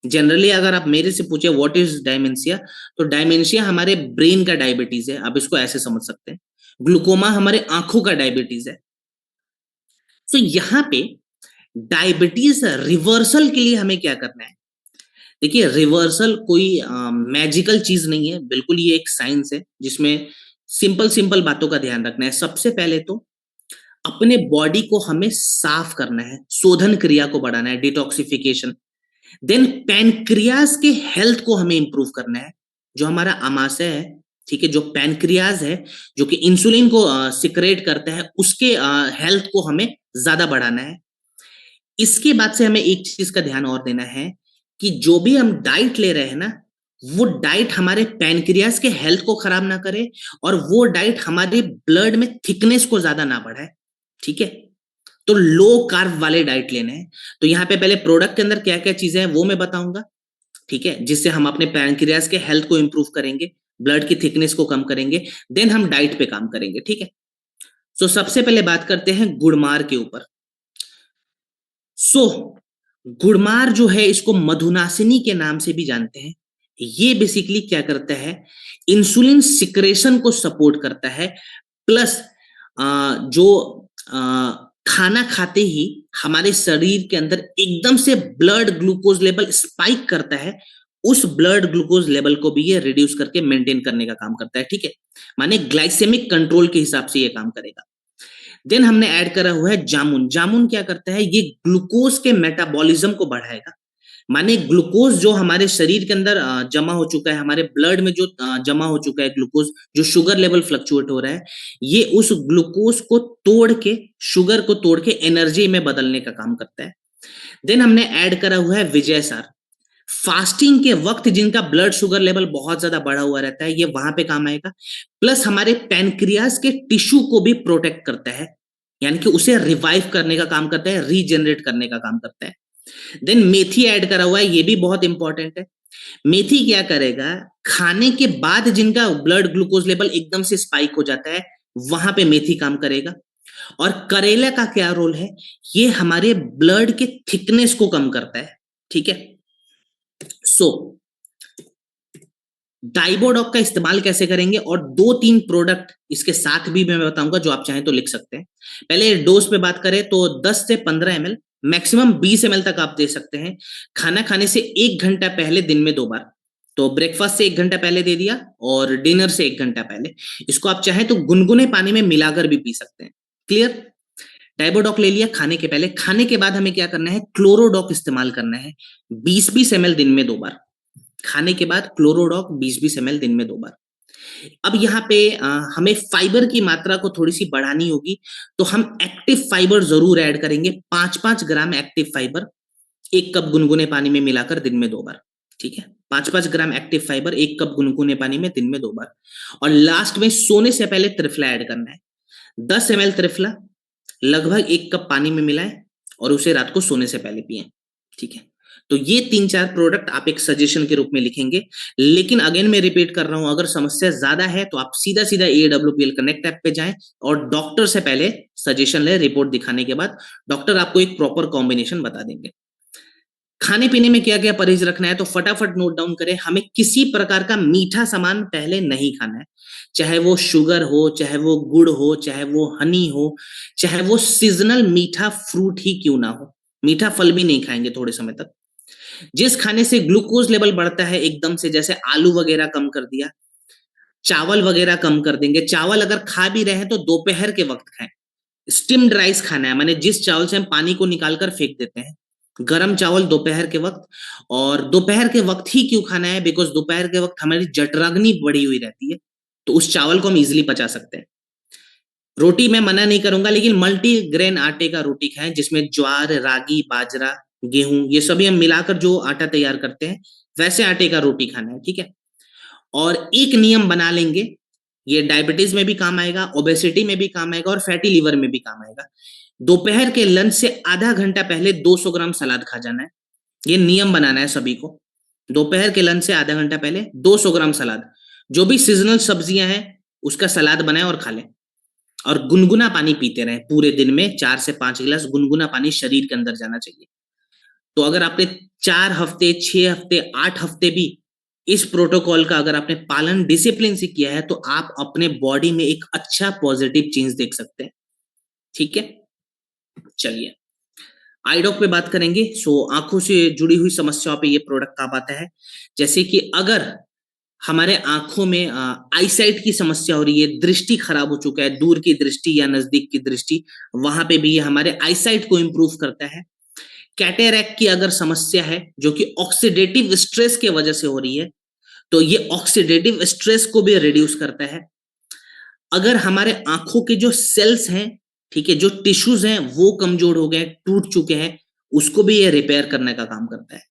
जनरली अगर आप मेरे से पूछे व्हाट इज डायमेंशिया, तो डायमेंशिया हमारे ब्रेन का डायबिटीज है, आप इसको ऐसे समझ सकते हैं। ग्लूकोमा हमारे आंखों का डायबिटीज है। तो यहाँ पे डायबिटीज रिवर्सल के लिए हमें क्या करना है? देखिए, रिवर्सल कोई मैजिकल चीज नहीं है, बिल्कुल ये एक साइंस है जिसमें सिंपल सिंपल बातों का ध्यान रखना है। सबसे पहले तो अपने बॉडी को हमें साफ करना है, शोधन क्रिया को बढ़ाना है, डिटॉक्सिफिकेशन। देन पैनक्रियाज के हेल्थ को हमें इंप्रूव करना है। जो हमारा आमाशय है, ठीक है, जो पैनक्रियाज है, जो कि इंसुलिन को सिक्रेट करता है, उसके हेल्थ को हमें ज्यादा बढ़ाना है। इसके बाद से हमें एक चीज का ध्यान और देना है कि जो भी हम डाइट ले रहे हैं ना, वो डाइट हमारे पैनक्रियाज के हेल्थ को खराब ना करे, और वो डाइट हमारे ब्लड में थिकनेस को ज्यादा ना बढ़ाए, ठीक है। तो लो कार्ब वाले डाइट लेने हैं। तो यहाँ पे पहले प्रोडक्ट के अंदर क्या क्या चीजें हैं वो मैं बताऊंगा, ठीक है, जिससे हम अपने पैनक्रियाज के हेल्थ को इंप्रूव करेंगे, ब्लड की थिकनेस को कम करेंगे। देन हम डाइट पे काम करेंगे, ठीक है। सो सबसे पहले बात करते हैं गुड़मार के ऊपर। सो गुड़मार जो है, इसको मधुनासिनी के नाम से भी जानते हैं। ये बेसिकली क्या करता है, इंसुलिन सिक्रेशन को सपोर्ट करता है, प्लस जो खाना खाते ही हमारे शरीर के अंदर एकदम से ब्लड ग्लूकोज लेवल स्पाइक करता है, उस ब्लड ग्लूकोज लेवल को भी ये रिड्यूस करके मेंटेन करने का काम करता है, ठीक है। माने ग्लाइसेमिक कंट्रोल के हिसाब से ये काम करेगा। देन हमने ऐड करा हुआ है जामुन। जामुन क्या करता है, ये ग्लूकोज के मेटाबॉलिज्म को बढ़ाएगा। माने ग्लूकोज जो हमारे शरीर के अंदर जमा हो चुका है, हमारे ब्लड में जो जमा हो चुका है ग्लूकोज, जो शुगर लेवल फ्लक्चुएट हो रहा है, ये उस ग्लूकोज को तोड़ के, शुगर को तोड़ के एनर्जी में बदलने का काम करता है। देन हमने ऐड करा हुआ है विजय सार। फास्टिंग के वक्त जिनका ब्लड शुगर लेवल बहुत ज्यादा बढ़ा हुआ रहता है, ये वहां पे काम आएगा। प्लस हमारे पैनक्रियाज के टिश्यू को भी प्रोटेक्ट करता है, यानी कि उसे रिवाइव करने का काम करता है, रीजनरेट करने का काम करता है। देन मेथी ऐड करा हुआ है, ये भी बहुत इंपॉर्टेंट है। मेथी क्या करेगा, खाने के बाद जिनका ब्लड ग्लूकोज लेवल एकदम से स्पाइक हो जाता है, वहां पे मेथी काम करेगा। और करेला का क्या रोल है, ये हमारे ब्लड के थिकनेस को कम करता है, ठीक है। सो डाइबोडॉक का इस्तेमाल कैसे करेंगे, और 2-3 प्रोडक्ट इसके साथ भी मैं बताऊंगा, जो आप चाहें तो लिख सकते हैं। पहले डोज पे बात करें तो 10 से 15 ml, मैक्सिमम 20 ml तक आप दे सकते हैं। खाना खाने से 1 घंटा पहले दिन में 2 बार। तो ब्रेकफास्ट से 1 घंटा पहले दे दिया, और डिनर से 1 घंटा पहले। इसको आप चाहें तो गुनगुने पानी में मिलाकर भी पी सकते हैं। क्लियर? डाइबोडॉक ले लिया खाने के पहले। खाने के बाद हमें क्या करना है, क्लोरोडॉक इस्तेमाल करना है, 20-20 ml दिन में 2 बार। खाने के बाद क्लोरोडॉक 20-20 ml दिन में 2 बार। अब यहाँ पे हमें फाइबर की मात्रा को थोड़ी सी बढ़ानी होगी, तो हम एक्टिव फाइबर जरूर ऐड करेंगे। 5-5 ग्राम एक्टिव फाइबर 1 कप गुनगुने पानी में मिलाकर दिन में 2 बार, ठीक है। 5-5 ग्राम एक्टिव फाइबर 1 कप गुनगुने पानी में दिन में 2 बार। और लास्ट में सोने से पहले त्रिफला ऐड करना है, 10 ml त्रिफला, लगभग 1 कप पानी में मिलाएं और उसे रात को सोने से पहले पिएं। ठीक है, तो ये 3-4 प्रोडक्ट आप एक सजेशन के रूप में लिखेंगे। लेकिन अगेन मैं रिपीट कर रहा हूं, अगर समस्या ज्यादा है तो आप सीधा सीधा AWPL कनेक्ट ऐप पे जाएं और डॉक्टर से पहले सजेशन लें। रिपोर्ट दिखाने के बाद डॉक्टर आपको एक प्रॉपर कॉम्बिनेशन बता देंगे। खाने पीने में क्या क्या परहेज रखना है तो फटाफट नोट डाउन करें। हमें किसी प्रकार का मीठा सामान पहले नहीं खाना है, चाहे वो शुगर हो, चाहे वो गुड़ हो, चाहे वो हनी हो, चाहे वो सीजनल मीठा फ्रूट ही क्यों ना हो। मीठा फल भी नहीं खाएंगे थोड़े समय तक। जिस खाने से ग्लूकोज लेवल बढ़ता है एकदम से, जैसे आलू वगैरह कम कर दिया, चावल वगैरह कम कर देंगे। चावल अगर खा भी रहे हैं तो दोपहर के वक्त खाएं। स्टीम्ड राइस खाना है, माने जिस चावल से हम पानी को निकालकर फेंक देते हैं, गरम चावल दोपहर के वक्त। और दोपहर के वक्त ही क्यों खाना है, बिकॉज दोपहर के वक्त हमारी जठराग्नि बढ़ी हुई रहती है, तो उस चावल को हम इजिली पचा सकते हैं। रोटी मैं मना नहीं करूंगा, लेकिन मल्टी ग्रेन आटे का रोटी खाएं, जिसमें ज्वार, रागी, बाजरा, गेहूं, ये सभी हम मिलाकर जो आटा तैयार करते हैं, वैसे आटे का रोटी खाना है। ठीक है, और एक नियम बना लेंगे, ये डायबिटीज में भी काम आएगा, ओबेसिटी में भी काम आएगा और फैटी लीवर में भी काम आएगा। दोपहर के लंच से आधा घंटा पहले 200 ग्राम सलाद खा जाना है। ये नियम बनाना है सभी को। दोपहर के लंच से आधा घंटा पहले 200 ग्राम सलाद, जो भी सीजनल सब्जियां हैं उसका सलाद बनाए और खा लें। और गुनगुना पानी पीते रहें पूरे दिन में, 4 से 5 गिलास गुनगुना पानी शरीर के अंदर जाना चाहिए। तो अगर आपने 4 हफ्ते, 6 हफ्ते, 8 हफ्ते भी इस प्रोटोकॉल का अगर आपने पालन डिसिप्लिन से किया है, तो आप अपने बॉडी में एक अच्छा पॉजिटिव चेंज देख सकते हैं। ठीक है, चलिए आई डॉक पे बात करेंगे। सो आंखों से जुड़ी हुई समस्याओं पे ये प्रोडक्ट काम आता है। जैसे कि अगर हमारे आंखों में आईसाइट की समस्या हो रही है, दृष्टि खराब हो चुका है, दूर की दृष्टि या नजदीक की दृष्टि, वहां पे भी ये हमारे आईसाइट को इंप्रूव करता है। कैटेरैक्ट की अगर समस्या है जो कि ऑक्सीडेटिव स्ट्रेस के वजह से हो रही है, तो ये ऑक्सीडेटिव स्ट्रेस को भी रिड्यूस करता है। अगर हमारे आंखों के जो सेल्स हैं, ठीक है, जो टिश्यूज हैं वो कमजोर हो गए, टूट चुके हैं, उसको भी ये रिपेयर करने का काम करता है।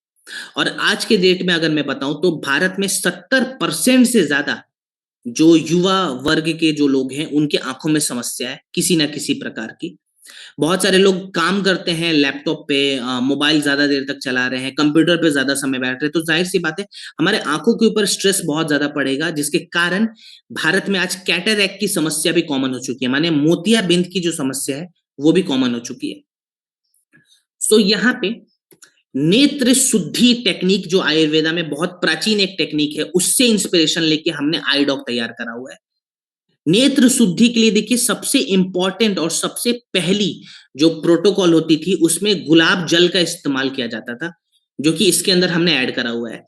और आज के डेट में अगर मैं बताऊं तो भारत में 70% से ज्यादा जो युवा वर्ग के जो लोग हैं, उनके आंखों में समस्या है किसी ना किसी प्रकार की। बहुत सारे लोग काम करते हैं लैपटॉप पे, मोबाइल ज्यादा देर तक चला रहे हैं, कंप्यूटर पे ज्यादा समय बैठ रहे हैं, तो जाहिर सी बात है हमारे आंखों के ऊपर स्ट्रेस बहुत ज्यादा पड़ेगा, जिसके कारण भारत में आज कैटरैक्ट की समस्या भी कॉमन हो चुकी है, माने मोतियाबिंद की जो समस्या है वो भी कॉमन हो चुकी है। सो यहाँ पे नेत्र शुद्धि टेक्निक जो आयुर्वेदा में बहुत प्राचीन एक टेक्निक है, उससे इंस्पिरेशन लेके हमने आई डॉक तैयार करा हुआ है। नेत्र शुद्धि के लिए देखिए सबसे इंपॉर्टेंट और सबसे पहली जो प्रोटोकॉल होती थी, उसमें गुलाब जल का इस्तेमाल किया जाता था, जो कि इसके अंदर हमने ऐड करा हुआ है,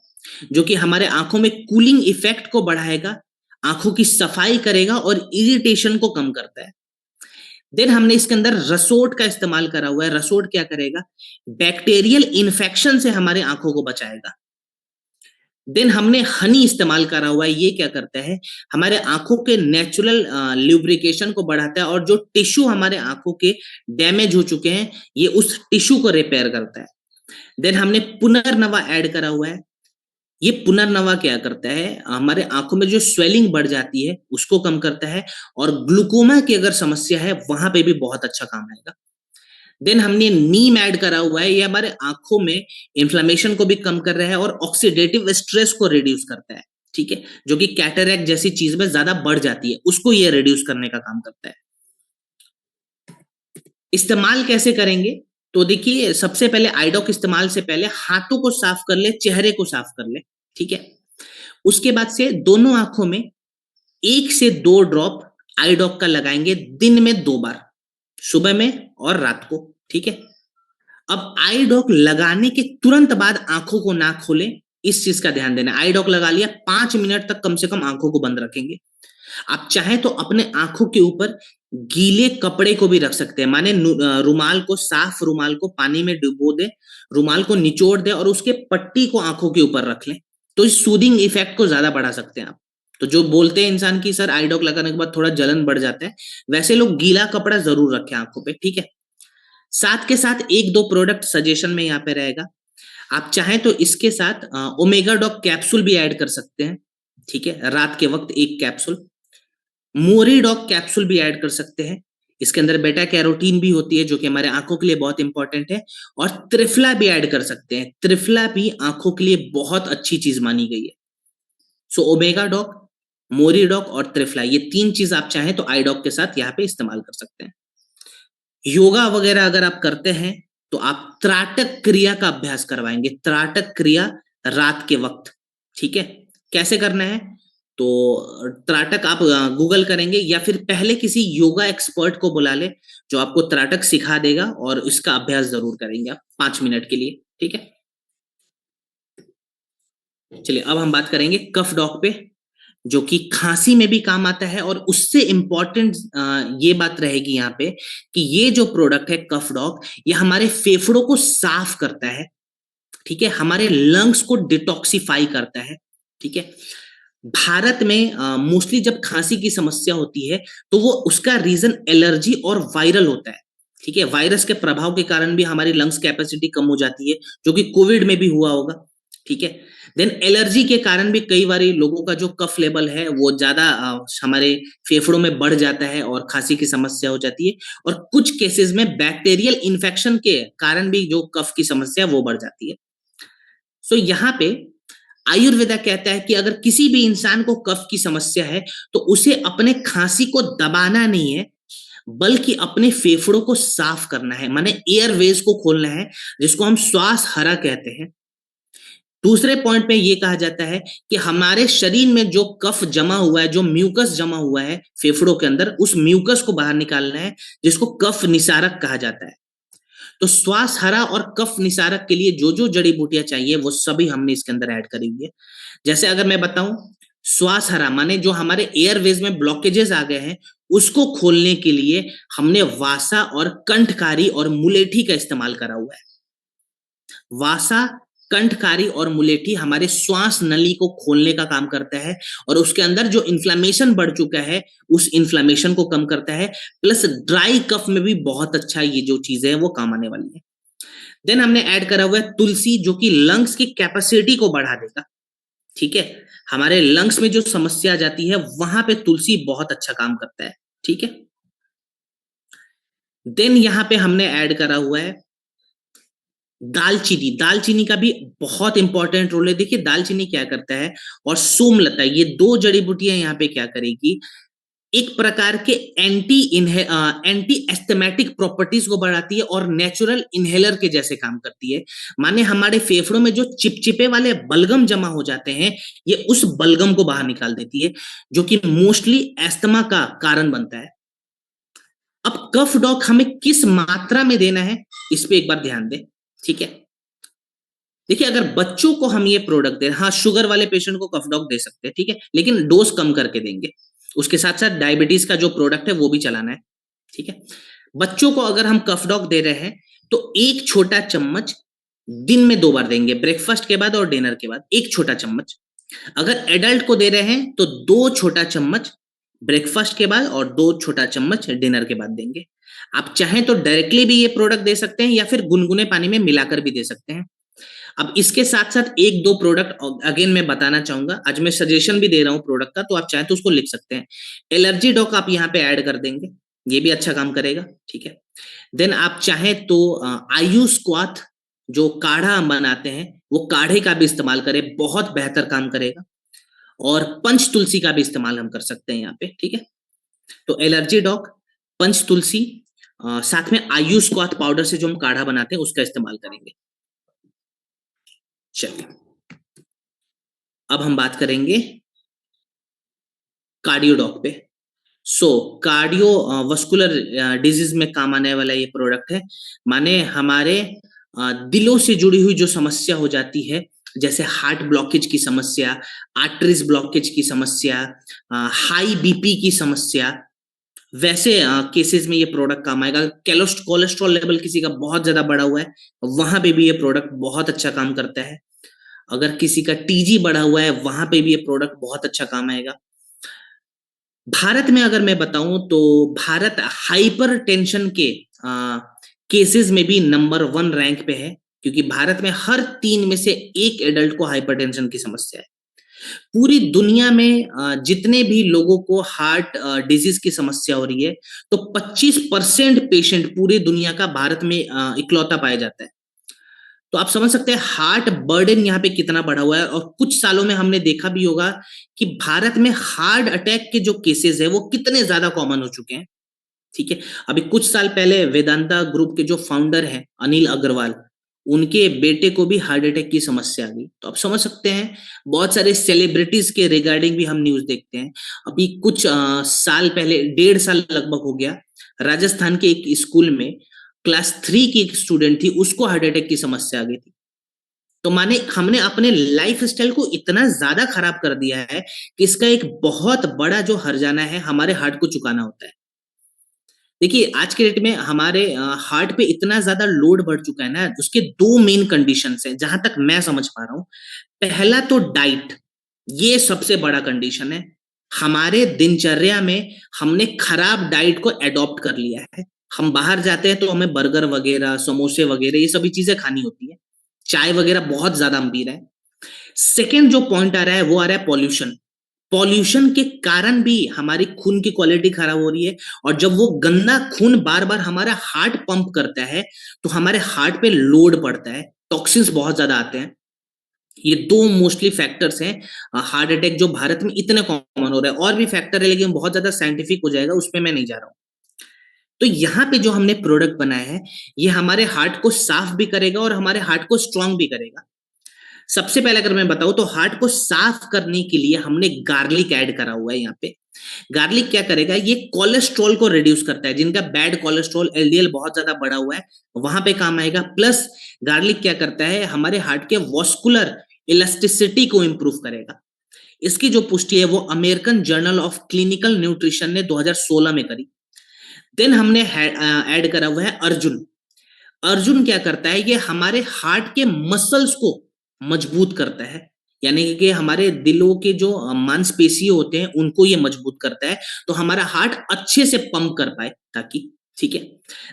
जो कि हमारे आंखों में कूलिंग इफेक्ट को बढ़ाएगा, आंखों की सफाई करेगा और इरिटेशन को कम करता है। देन हमने इसके अंदर रसोट का इस्तेमाल करा हुआ है। रसोट क्या करेगा, बैक्टीरियल इन्फेक्शन से हमारे आंखों को बचाएगा। देन हमने हनी इस्तेमाल करा हुआ है। ये क्या करता है, हमारे आंखों के नेचुरल ल्यूब्रिकेशन को बढ़ाता है और जो टिश्यू हमारे आंखों के डैमेज हो चुके हैं, ये उस टिश्यू को रिपेयर करता है। देन हमने पुनर्नवा ऐड करा हुआ है। ये पुनर्नवा क्या करता है, हमारे आंखों में जो स्वेलिंग बढ़ जाती है उसको कम करता है, और ग्लूकोमा की अगर समस्या है वहां पे भी बहुत अच्छा काम आएगा। देन हमने नीम ऐड करा हुआ है। ये हमारे आंखों में इन्फ्लेमेशन को भी कम कर रहा है और ऑक्सीडेटिव स्ट्रेस को रिड्यूस करता है। ठीक है, जो कि कैटरैक्ट जैसी चीज में ज्यादा बढ़ जाती है, उसको ये रिड्यूस करने का काम करता है। इस्तेमाल कैसे करेंगे, तो देखिए सबसे पहले आईडॉक इस्तेमाल से पहले हाथों को साफ कर ले, चेहरे को साफ कर ले। ठीक है, उसके बाद से दोनों आंखों में 1 से 2 ड्रॉप आईडॉक का लगाएंगे दिन में 2 बार, सुबह में और रात को। ठीक है, अब आई डॉक लगाने के तुरंत बाद आंखों को ना खोलें, इस चीज का ध्यान देना। आई डॉक लगा लिया, 5 मिनट तक कम से कम आंखों को बंद रखेंगे। आप चाहे तो अपने आंखों के ऊपर गीले कपड़े को भी रख सकते हैं, माने रुमाल को, साफ रुमाल को पानी में डुबो दे, रुमाल को निचोड़ दे और उसके पट्टी को आंखों के ऊपर रख लें, तो इस सूदिंग इफेक्ट को ज्यादा बढ़ा सकते हैं आप। तो जो बोलते हैं इंसान की सर आई डॉक लगाने के बाद थोड़ा जलन बढ़ जाता है, वैसे लोग गीला कपड़ा जरूर रखें आंखों पे। ठीक है, साथ के साथ 1-2 प्रोडक्ट सजेशन में यहाँ पे रहेगा। आप चाहें तो इसके साथ ओमेगा डॉक कैप्सूल भी ऐड कर सकते हैं। ठीक है, रात के वक्त 1 कैप्सूल, मोरी डॉक कैप्सूल भी ऐड कर सकते हैं। इसके अंदर बेटा कैरोटीन भी होती है जो कि हमारे आंखों के लिए बहुत इंपॉर्टेंट है, और त्रिफला भी ऐड कर सकते हैं। त्रिफला भी आंखों के लिए बहुत अच्छी चीज मानी गई है। सो ओमेगा डॉक, मोरीडॉक और त्रिफला, ये 3 चीज आप चाहें तो आईडॉक के साथ यहाँ पे इस्तेमाल कर सकते हैं। योगा वगैरह अगर आप करते हैं तो आप त्राटक क्रिया का अभ्यास करवाएंगे, त्राटक क्रिया रात के वक्त। ठीक है, कैसे करना है? तो त्राटक आप गूगल करेंगे या फिर पहले किसी योगा एक्सपर्ट को बुला ले जो आपको त्राटक सिखा देगा, और इसका अभ्यास जरूर करेंगे आप 5 मिनट के लिए। ठीक है, चलिए अब हम बात करेंगे कफ डॉक पे, जो कि खांसी में भी काम आता है। और उससे इंपॉर्टेंट ये बात रहेगी यहाँ पे कि ये जो प्रोडक्ट है कफ डॉक, ये हमारे फेफड़ों को साफ करता है। ठीक है, हमारे लंग्स को डिटॉक्सिफाई करता है। ठीक है, भारत में मोस्टली जब खांसी की समस्या होती है तो वो उसका रीजन एलर्जी और वायरल होता है। ठीक है, वायरस के प्रभाव के कारण भी हमारी लंग्स कैपेसिटी कम हो जाती है, जो कि कोविड में भी हुआ होगा। ठीक है, देन एलर्जी के कारण भी कई बार लोगों का जो कफ लेवल है वो ज्यादा हमारे फेफड़ों में बढ़ जाता है और खांसी की समस्या हो जाती है। और कुछ केसेस में बैक्टीरियल इन्फेक्शन के कारण भी जो कफ की समस्या वो बढ़ जाती है। सो यहाँ पे आयुर्वेदा कहता है कि अगर किसी भी इंसान को कफ की समस्या है तो उसे अपने खांसी को दबाना नहीं है, बल्कि अपने फेफड़ों को साफ करना है, माने एयरवेज को खोलना है, जिसको हम श्वास हरा कहते हैं। दूसरे पॉइंट पे ये कहा जाता है कि हमारे शरीर में जो कफ जमा हुआ है, जो म्यूकस जमा हुआ है फेफड़ों के अंदर, उस म्यूकस को बाहर निकालना है, जिसको कफ निसारक कहा जाता है। तो श्वास हरा और कफ निसारक के लिए जो जो जड़ी बूटियां चाहिए वो सभी हमने इसके अंदर ऐड करी हुई है। जैसे अगर मैं बताऊं, श्वास हरा माने जो हमारे एयरवेज में ब्लॉकेजेस आ गए हैं उसको खोलने के लिए हमने वासा और कंठकारी और मुलेठी का इस्तेमाल करा हुआ है। वासा, कंठकारी और मुलेठी हमारे श्वास नली को खोलने का काम करता है, और उसके अंदर जो इन्फ्लेमेशन बढ़ चुका है उस इन्फ्लेमेशन को कम करता है। प्लस ड्राई कफ में भी बहुत अच्छा ये जो चीजें हैं वो काम आने वाली है। देन हमने ऐड करा हुआ है तुलसी, जो कि लंग्स की कैपेसिटी को बढ़ा देगा। ठीक है, हमारे लंग्स में जो समस्या आ जाती है वहां पे तुलसी बहुत अच्छा काम करता है। ठीक है, देन यहां पे हमने ऐड करा हुआ है दालचीनी। दालचीनी का भी बहुत इंपॉर्टेंट रोल है। देखिए दालचीनी क्या करता है, और सोमलता, ये 2 जड़ी बूटियां यहाँ पे क्या करेगी, एक प्रकार के एंटी एस्थमेटिक प्रॉपर्टीज को बढ़ाती है और नेचुरल इनहेलर के जैसे काम करती है। माने हमारे फेफड़ों में जो चिपचिपे वाले बलगम जमा हो जाते हैं, ये उस बलगम को बाहर निकाल देती है, जो कि मोस्टली एस्थमा का कारण बनता है। अब कफ डॉक हमें किस मात्रा में देना है, इस पे एक बार ध्यान दें। ठीक है, देखिए अगर बच्चों को हम ये प्रोडक्ट दे, हाँ शुगर वाले पेशेंट को कफ डॉक दे सकते हैं, ठीक है, लेकिन डोज कम करके देंगे। उसके साथ साथ डायबिटीज का जो प्रोडक्ट है वो भी चलाना है। ठीक है, बच्चों को अगर हम कफ डॉक दे रहे हैं तो 1 छोटा चम्मच दिन में 2 बार देंगे, ब्रेकफास्ट के बाद और डिनर के बाद 1 छोटा चम्मच। अगर एडल्ट को दे रहे हैं तो 2 छोटा चम्मच ब्रेकफास्ट के बाद और 2 छोटा चम्मच डिनर के बाद देंगे। आप चाहें तो डायरेक्टली भी ये प्रोडक्ट दे सकते हैं या फिर गुनगुने पानी में मिलाकर भी दे सकते हैं। अब इसके साथ साथ 1-2 प्रोडक्ट अगेन मैं बताना चाहूंगा, आज मैं सजेशन भी दे रहा हूं प्रोडक्ट का, तो आप चाहें तो उसको लिख सकते हैं। एलर्जी डॉक आप यहाँ पे ऐड कर देंगे, ये भी अच्छा काम करेगा। ठीक है, देन आप चाहें तो आयुष क्वाथ जो काढ़ा हम बनाते हैं वो काढ़े का भी इस्तेमाल करें, बहुत बेहतर काम करेगा। और पंच तुलसी का भी इस्तेमाल हम कर सकते हैं यहाँ पे। ठीक है, तो एलर्जी डॉक, पंच तुलसी, साथ में आयुष क्वाथ पाउडर से जो हम काढ़ा बनाते हैं उसका इस्तेमाल करेंगे। चलिए अब हम बात करेंगे कार्डियो डॉक पे। सो कार्डियो वस्कुलर डिजीज में काम आने वाला ये प्रोडक्ट है। माने हमारे दिलों से जुड़ी हुई जो समस्या हो जाती है, जैसे हार्ट ब्लॉकेज की समस्या, आर्टरीज ब्लॉकेज की समस्या, हाई बीपी की समस्या, वैसे केसेस में ये प्रोडक्ट काम आएगा। कोलेस्ट्रॉल लेवल किसी का बहुत ज्यादा बढ़ा हुआ है, वहां पे भी ये प्रोडक्ट बहुत अच्छा काम करता है। अगर किसी का टीजी बढ़ा हुआ है वहां पे भी ये प्रोडक्ट बहुत अच्छा काम आएगा। भारत में अगर मैं बताऊं तो भारत हाइपर टेंशन के केसेस में भी नंबर 1 रैंक पे है, क्योंकि भारत में हर 3 में से 1 एडल्ट को हाइपरटेंशन की समस्या है। पूरी दुनिया में जितने भी लोगों को हार्ट डिजीज की समस्या हो रही है, तो 25% पेशेंट पूरी दुनिया का भारत में इकलौता पाया जाता है। तो आप समझ सकते हैं हार्ट बर्डन यहाँ पे कितना बढ़ा हुआ है, और कुछ सालों में हमने देखा भी होगा कि भारत में हार्ट अटैक के जो केसेस है वो कितने ज्यादा कॉमन हो चुके हैं। ठीक है, अभी कुछ साल पहले वेदांता ग्रुप के जो फाउंडर हैं अनिल अग्रवाल, उनके बेटे को भी हार्ट अटैक की समस्या आ गई। तो आप समझ सकते हैं बहुत सारे सेलिब्रिटीज के रिगार्डिंग भी हम न्यूज देखते हैं। अभी कुछ साल पहले, 1.5 साल लगभग हो गया, राजस्थान के एक स्कूल में क्लास 3 की एक स्टूडेंट थी, उसको हार्ट अटैक की समस्या आ गई थी। तो माने हमने अपने लाइफ स्टाइल को इतना ज्यादा खराब कर दिया है कि इसका एक बहुत बड़ा जो हर्जाना है हमारे हार्ट को चुकाना होता है। देखिए आज के डेट में हमारे हार्ट पे इतना ज्यादा लोड बढ़ चुका है ना, उसके दो मेन कंडीशंस हैं जहां तक मैं समझ पा रहा हूं। पहला तो डाइट, ये सबसे बड़ा कंडीशन है। हमारे दिनचर्या में हमने खराब डाइट को एडॉप्ट कर लिया है। हम बाहर जाते हैं तो हमें बर्गर वगैरह, समोसे वगैरह, ये सभी चीजें खानी होती है। चाय वगैरह बहुत ज्यादा हम पी रहे हैं। सेकेंड जो पॉइंट आ रहा है वो आ रहा है पॉल्यूशन। पॉल्यूशन के कारण भी हमारी खून की क्वालिटी खराब हो रही है, और जब वो गंदा खून बार बार हमारा हार्ट पंप करता है तो हमारे हार्ट पे लोड पड़ता है, टॉक्सिन्स बहुत ज्यादा आते हैं। ये दो मोस्टली फैक्टर्स हैं हार्ट अटैक जो भारत में इतने कॉमन हो रहा है। और भी फैक्टर है लेकिन बहुत ज्यादा साइंटिफिक हो जाएगा, उसमें मैं नहीं जा रहा हूं। तो यहाँ पे जो हमने प्रोडक्ट बनाया है ये हमारे हार्ट को साफ भी करेगा और हमारे हार्ट को स्ट्रांग भी करेगा। सबसे पहले अगर मैं बताऊं तो हार्ट को साफ करने के लिए हमने गार्लिक ऐड करा हुआ है यहाँ पे। गार्लिक क्या करेगा, ये कोलेस्ट्रॉल को रिड्यूस करता है, जिनका बैड कोलेस्ट्रॉल एलडीएल बहुत ज्यादा बढ़ा हुआ है वहां पे काम आएगा। प्लस गार्लिक क्या करता है, हमारे हार्ट के वॉस्कुलर इलास्टिसिटी को इंप्रूव करेगा। इसकी जो पुष्टि है वो American journal of clinical nutrition ने 2016 में करी। देन हमने ऐड करा हुआ है अर्जुन। अर्जुन क्या करता है, ये हमारे हार्ट के मसल्स को मजबूत करता है, यानी कि हमारे दिलों के जो मांसपेशी होते हैं उनको ये मजबूत करता है, तो हमारा हार्ट अच्छे से पंप कर पाए ताकि। ठीक है,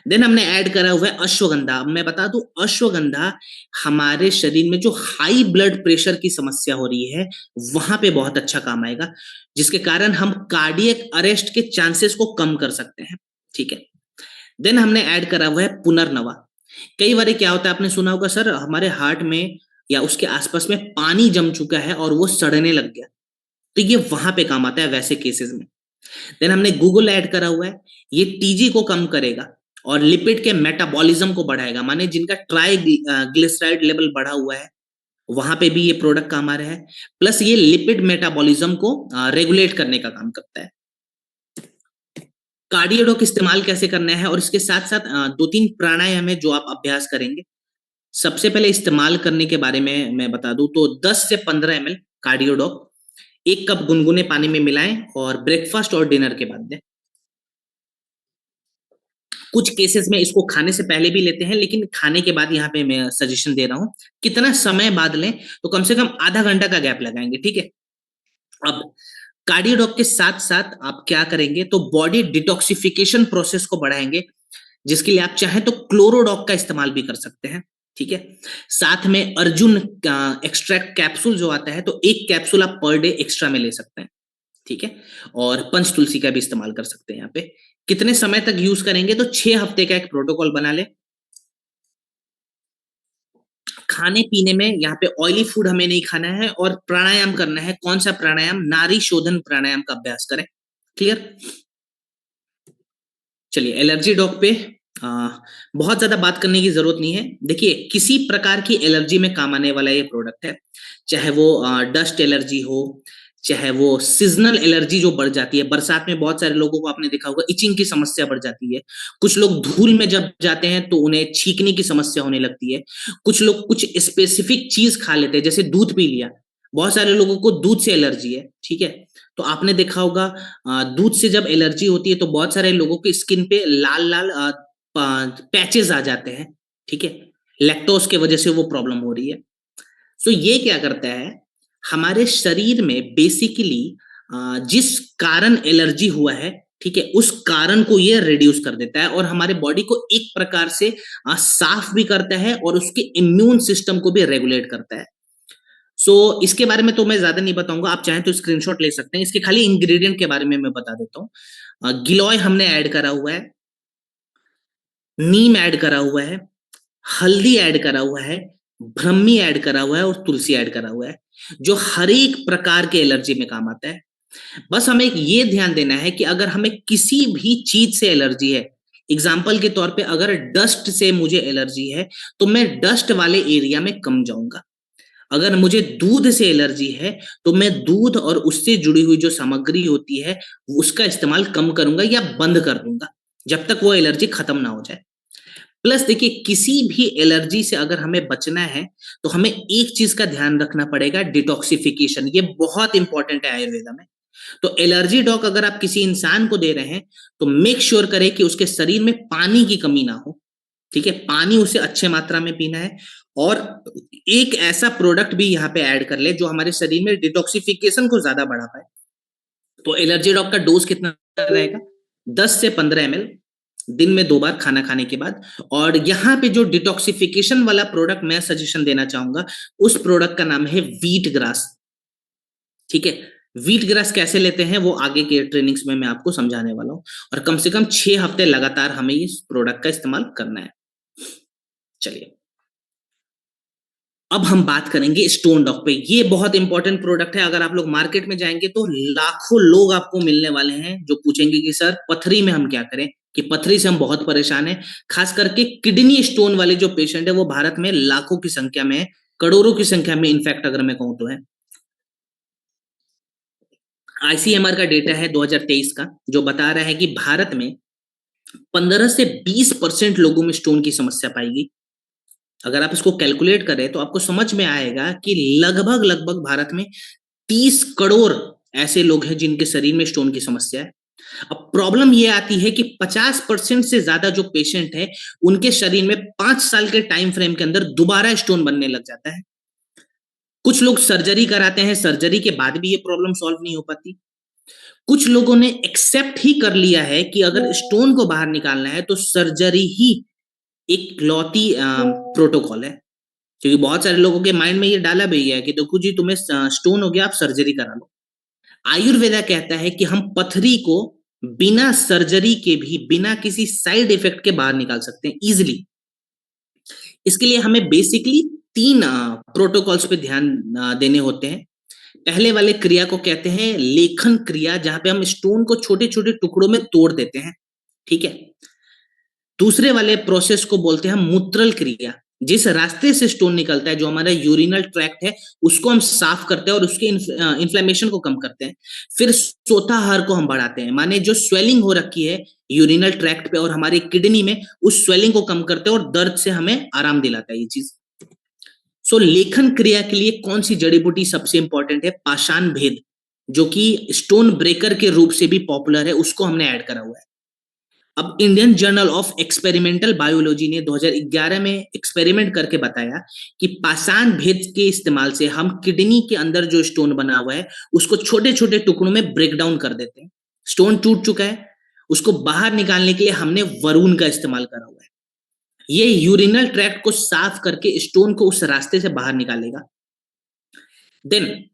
देन हमने ऐड करा हुआ है अश्वगंधा। अब मैं बता दूं, अश्वगंधा हमारे शरीर में जो हाई ब्लड प्रेशर की समस्या हो रही है वहां पे बहुत अच्छा काम आएगा, जिसके कारण हम कार्डियक अरेस्ट के चांसेस को कम कर सकते हैं। ठीक है, देन हमने ऐड करा हुआ है पुनर्नवा। कई बार क्या होता है, आपने सुना होगा सर हमारे हार्ट में या उसके आसपास में पानी जम चुका है और वो सड़ने लग गया, तो ये वहां पे काम आता है वैसे केसेस में। देन हमने गूगल ऐड करा हुआ है, ये टीजी को कम करेगा और लिपिड के मेटाबॉलिज्म को बढ़ाएगा, माने जिनका ट्राइग्लिसराइड लेवल बढ़ा हुआ है वहां पे भी ये प्रोडक्ट काम आ रहा है। प्लस ये लिपिड मेटाबॉलिज्म को रेगुलेट करने का काम करता है। कार्डियोडोक इस्तेमाल कैसे करना है, और इसके साथ साथ 2-3 प्राणायाम है जो आप अभ्यास करेंगे। सबसे पहले इस्तेमाल करने के बारे में मैं बता दूं तो 10 से 15 ml कार्डियोडॉक 1 कप गुनगुने पानी में मिलाएं और ब्रेकफास्ट और डिनर के बाद दें। कुछ केसेस में इसको खाने से पहले भी लेते हैं, लेकिन खाने के बाद यहाँ पे मैं सजेशन दे रहा हूं कितना समय बाद लें, तो कम से कम आधा घंटा का गैप लगाएंगे। ठीक है, अब कार्डियोडॉक के साथ साथ आप क्या करेंगे, तो बॉडी डिटॉक्सिफिकेशन प्रोसेस को बढ़ाएंगे, जिसके लिए आप चाहें तो क्लोरोडॉक का इस्तेमाल भी कर सकते हैं। ठीक है, साथ में अर्जुन का एक्सट्रैक्ट कैप्सूल जो आता है, तो 1 कैप्सूल आप पर डे एक्स्ट्रा में ले सकते हैं। ठीक है, और पंच तुलसी का भी इस्तेमाल कर सकते हैं। यहाँ पे कितने समय तक यूज करेंगे, तो 6 हफ्ते का एक प्रोटोकॉल बना ले। खाने पीने में यहाँ पे ऑयली फूड हमें नहीं खाना है, और प्राणायाम करना है। कौन सा प्राणायाम, नारी शोधन प्राणायाम का अभ्यास करें। क्लियर। चलिए एलर्जी डॉग पे बहुत ज्यादा बात करने की जरूरत नहीं है। देखिए किसी प्रकार की एलर्जी में काम आने वाला ये प्रोडक्ट है, चाहे वो डस्ट एलर्जी हो, चाहे वो सीजनल एलर्जी जो बढ़ जाती है, बरसात में बहुत सारे लोगों को आपने देखा होगा इचिंग की समस्या बढ़ जाती है। कुछ लोग धूल में जब जाते हैं तो उन्हें छींकने की समस्या होने लगती है। कुछ लोग कुछ स्पेसिफिक चीज खा लेते हैं, जैसे दूध पी लिया, बहुत सारे लोगों को दूध से एलर्जी है। ठीक है, तो आपने देखा होगा दूध से जब एलर्जी होती है तो बहुत सारे लोगों की स्किन पे लाल लाल पैचेस आ जाते हैं। ठीक है, लैक्टोज के वजह से वो प्रॉब्लम हो रही है। सो ये क्या करता है, हमारे शरीर में बेसिकली जिस कारण एलर्जी हुआ है, ठीक है, उस कारण को ये रिड्यूस कर देता है और हमारे बॉडी को एक प्रकार से साफ भी करता है और उसके इम्यून सिस्टम को भी रेगुलेट करता है। सो इसके बारे में तो मैं ज्यादा नहीं बताऊंगा, आप चाहें तो स्क्रीनशॉट ले सकते हैं। इसके खाली इंग्रेडिएंट के बारे में मैं बता देता हूँ। गिलोय हमने ऐड करा हुआ है, नीम ऐड करा हुआ है, हल्दी ऐड करा हुआ है, ब्रह्मी ऐड करा हुआ है और तुलसी ऐड करा हुआ है, जो हर एक प्रकार के एलर्जी में काम आता है। बस हमें एक ये ध्यान देना है कि अगर हमें किसी भी चीज से एलर्जी है, एग्जाम्पल के तौर पे अगर डस्ट से मुझे एलर्जी है तो मैं डस्ट वाले एरिया में कम जाऊंगा। अगर मुझे दूध से एलर्जी है तो मैं दूध और उससे जुड़ी हुई जो सामग्री होती है उसका इस्तेमाल कम करूंगा या बंद कर दूंगा जब तक वो एलर्जी खत्म ना हो जाए। प्लस देखिए, किसी भी एलर्जी से अगर हमें बचना है तो हमें एक चीज का ध्यान रखना पड़ेगा, डिटॉक्सिफिकेशन। ये बहुत इंपॉर्टेंट है आयुर्वेदा में। तो एलर्जी डॉक अगर आप किसी इंसान को दे रहे हैं तो मेक श्योर करें कि उसके शरीर में पानी की कमी ना हो। ठीक है, पानी उसे अच्छे मात्रा में पीना है। और एक ऐसा प्रोडक्ट भी यहाँ पे ऐड कर ले जो हमारे शरीर में डिटॉक्सिफिकेशन को ज्यादा बढ़ा पाए। तो एलर्जी डॉक का डोज कितना रहेगा? 10 से 15 ml दिन में 2 बार खाना खाने के बाद। और यहाँ पे जो डिटॉक्सिफिकेशन वाला प्रोडक्ट मैं सजेशन देना चाहूंगा, उस प्रोडक्ट का नाम है व्हीट ग्रास। ठीक है, व्हीट ग्रास कैसे लेते हैं वो आगे के ट्रेनिंग्स में मैं आपको समझाने वाला हूं। और कम से कम 6 हफ्ते लगातार हमें इस प्रोडक्ट का इस्तेमाल करना है। चलिए, अब हम बात करेंगे स्टोन डॉक पे। ये बहुत इंपॉर्टेंट प्रोडक्ट है। अगर आप लोग मार्केट में जाएंगे तो लाखों लोग आपको मिलने वाले हैं जो पूछेंगे कि सर पथरी में हम क्या करें, कि पथरी से हम बहुत परेशान हैं। खास करके किडनी स्टोन वाले जो पेशेंट है वो भारत में लाखों की संख्या में है, करोड़ों की संख्या में इनफैक्ट अगर मैं कहूं तो है। आईसीएमआर का डेटा है 2023 का, जो बता रहा है कि भारत में 15 से 20% लोगों में स्टोन की समस्या पाई गई। अगर आप इसको कैलकुलेट करें तो आपको समझ में आएगा कि लगभग लगभग भारत में 30 करोड़ ऐसे लोग हैं जिनके शरीर में स्टोन की समस्या है। अब प्रॉब्लम ये आती है कि 50% से ज्यादा जो पेशेंट है उनके शरीर में 5 साल के टाइम फ्रेम के अंदर दोबारा स्टोन बनने लग जाता है। कुछ लोग सर्जरी कराते हैं, सर्जरी के बाद भी ये प्रॉब्लम सॉल्व नहीं हो पाती। कुछ लोगों ने एक्सेप्ट ही कर लिया है कि अगर स्टोन को बाहर निकालना है तो सर्जरी ही एक लौती प्रोटोकॉल है। क्योंकि बहुत सारे लोगों के माइंड में ये डाला भी है कि देखो जी तुम्हें स्टोन हो गया, आप सर्जरी करा लो। आयुर्वेदा कहता है कि हम पथरी को बिना सर्जरी के भी, बिना किसी साइड इफेक्ट के बाहर निकाल सकते हैं इजिली। इसके लिए हमें बेसिकली 3 प्रोटोकॉल्स पे ध्यान देने होते हैं। पहले वाले क्रिया को कहते हैं लेखन क्रिया, जहां पे हम स्टोन को छोटे छोटे टुकड़ों में तोड़ देते हैं। ठीक है। दूसरे वाले प्रोसेस को बोलते हैं मूत्रल क्रिया। जिस रास्ते से स्टोन निकलता है, जो हमारा यूरिनल ट्रैक्ट है, उसको हम साफ करते हैं और उसके इन्फ्लेमेशन को कम करते हैं। फिर सोताहार को हम बढ़ाते हैं, माने जो स्वेलिंग हो रखी है यूरिनल ट्रैक्ट पे और हमारी किडनी में, उस स्वेलिंग को कम करते हैं और दर्द से हमें आराम दिलाता है ये चीज। सो लेखन क्रिया के लिए कौन सी जड़ी बूटी सबसे इंपॉर्टेंट है? पाषाण भेद, जो कि स्टोन ब्रेकर के रूप से भी पॉपुलर है, उसको हमने ऐड करा हुआ है। अब Indian journal of experimental biology ने 2011 में एक्सपेरिमेंट करके बताया कि पाषाण भेद के इस्तेमाल से हम किडनी के अंदर जो स्टोन बना हुआ है उसको छोटे छोटे टुकड़ों में ब्रेक डाउन कर देते हैं। स्टोन टूट चुका है, उसको बाहर निकालने के लिए हमने वरुण का इस्तेमाल करा हुआ है। ये यूरिनल ट्रैक्ट को साफ करके स्टोन को उस रास्ते से बाहर निकालेगा। देन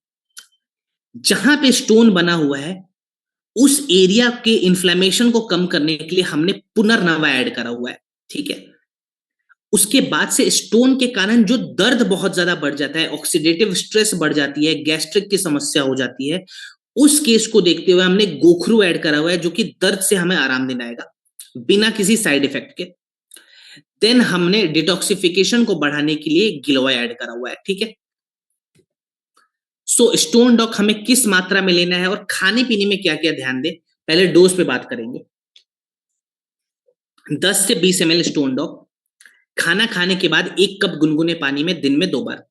जहां पे स्टोन बना हुआ है उस एरिया के इन्फ्लेमेशन को कम करने के लिए हमने पुनर्नवा ऐड करा हुआ है। ठीक है। उसके बाद से स्टोन के कारण जो दर्द बहुत ज्यादा बढ़ जाता है, ऑक्सीडेटिव स्ट्रेस बढ़ जाती है, गैस्ट्रिक की समस्या हो जाती है, उस केस को देखते हुए हमने गोखरू ऐड करा हुआ है, जो कि दर्द से हमें आराम दिलाएगा बिना किसी साइड इफेक्ट के। देन हमने डिटॉक्सिफिकेशन को बढ़ाने के लिए गिलोय ऐड करा हुआ है। ठीक है। सो स्टोन डॉक हमें किस मात्रा में लेना है और खाने पीने में क्या क्या ध्यान दें, पहले डोज पे बात करेंगे। 10 से 20 ml स्टोन डॉक खाना खाने के बाद 1 कप गुनगुने पानी में दिन में 2 बार।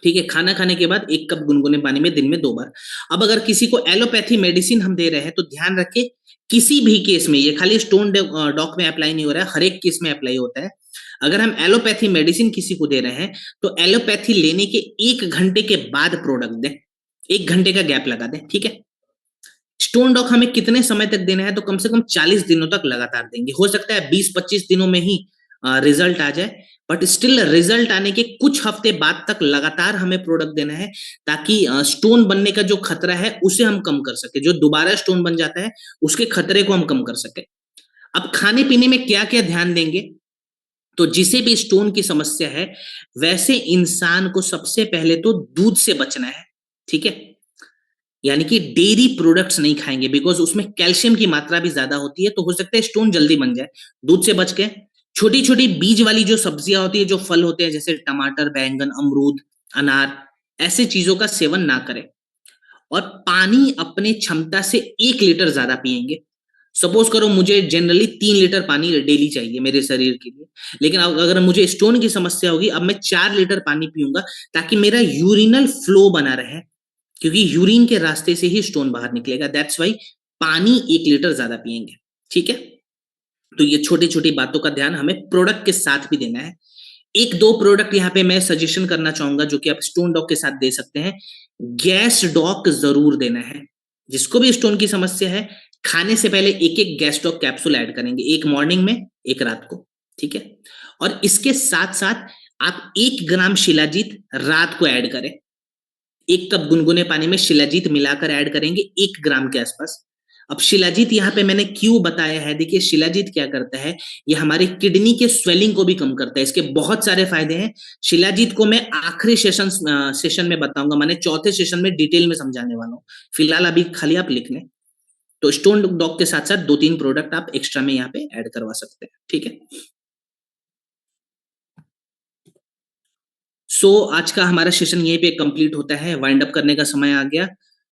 ठीक है, खाना खाने के बाद 1 कप गुनगुने पानी में दिन में 2 बार। अब अगर किसी को एलोपैथी मेडिसिन हम दे रहे हैं तो ध्यान रखें, किसी भी केस में, ये खाली स्टोन डॉक में अप्लाई नहीं हो रहा है, हर एक केस में अप्लाई होता है। अगर हम एलोपैथी मेडिसिन किसी को दे रहे हैं तो एलोपैथी लेने के 1 घंटे के बाद प्रोडक्ट दें, 1 घंटे का गैप लगा दें। ठीक है। स्टोन डॉक हमें कितने समय तक देना है? तो कम से कम 40 दिनों तक लगातार देंगे। हो सकता है 20-25 दिनों में ही रिजल्ट आ जाए, बट स्टिल रिजल्ट आने के कुछ हफ्ते बाद तक लगातार हमें प्रोडक्ट देना है, ताकि स्टोन बनने का जो खतरा है उसे हम कम कर सके, जो दोबारा स्टोन बन जाता है उसके खतरे को हम कम कर सके। अब खाने पीने में क्या क्या ध्यान देंगे, तो जिसे भी स्टोन की समस्या है वैसे इंसान को सबसे पहले तो दूध से बचना है, ठीक है, यानी कि डेयरी प्रोडक्ट्स नहीं खाएंगे, बिकॉज उसमें कैल्शियम की मात्रा भी ज्यादा होती है, तो हो सकता है स्टोन जल्दी बन जाए। दूध से बच के छोटी छोटी बीज वाली जो सब्जियां होती है, जो फल होते हैं, जैसे टमाटर, बैंगन, अमरूद, अनार, ऐसे चीजों का सेवन ना करें। और पानी अपने क्षमता से 1 लीटर ज्यादा पिएंगे। सपोज करो मुझे जनरली 3 लीटर पानी डेली चाहिए मेरे शरीर के लिए, लेकिन अगर मुझे स्टोन की समस्या होगी, अब मैं 4 लीटर पानी पीऊंगा, ताकि मेरा यूरिनल फ्लो बना रहे, क्योंकि यूरिन के रास्ते से ही स्टोन बाहर निकलेगा। दैट्स वाई पानी 1 लीटर ज्यादा पिएंगे, ठीक है। तो ये छोटी छोटी बातों का ध्यान हमें प्रोडक्ट के साथ भी देना है। एक दो प्रोडक्ट यहाँ पे मैं सजेशन करना चाहूंगा जो कि आप स्टोन डॉग के साथ दे सकते हैं। गैस डॉक जरूर देना है, जिसको भी स्टोन की समस्या है, खाने से पहले एक एक गैस डॉक कैप्सूल ऐड करेंगे, एक मॉर्निंग में, एक रात को, ठीक है। और इसके साथ साथ आप 1 ग्राम शिलाजीत रात को ऐड करें, 1 कप गुनगुने पानी में शिलाजीत मिलाकर ऐड करेंगे 1 ग्राम के आसपास। अब शिलाजीत यहाँ पे मैंने क्यों बताया है, देखिए शिलाजीत क्या करता है, ये हमारी किडनी के स्वेलिंग को भी कम करता है, इसके बहुत सारे फायदे हैं। शिलाजीत को मैं आखिरी सेशन में बताऊंगा, मैंने चौथे सेशन में डिटेल में समझाने वाला हूँ, फिलहाल अभी खाली आप लिख लें। तो स्टोन डॉग के साथ साथ 2-3 प्रोडक्ट आप एक्स्ट्रा में यहाँ पे ऐड करवा सकते हैं, ठीक है। सो आज का हमारा सेशन यहीं पे कंप्लीट होता है, वाइंड अप करने का समय आ गया।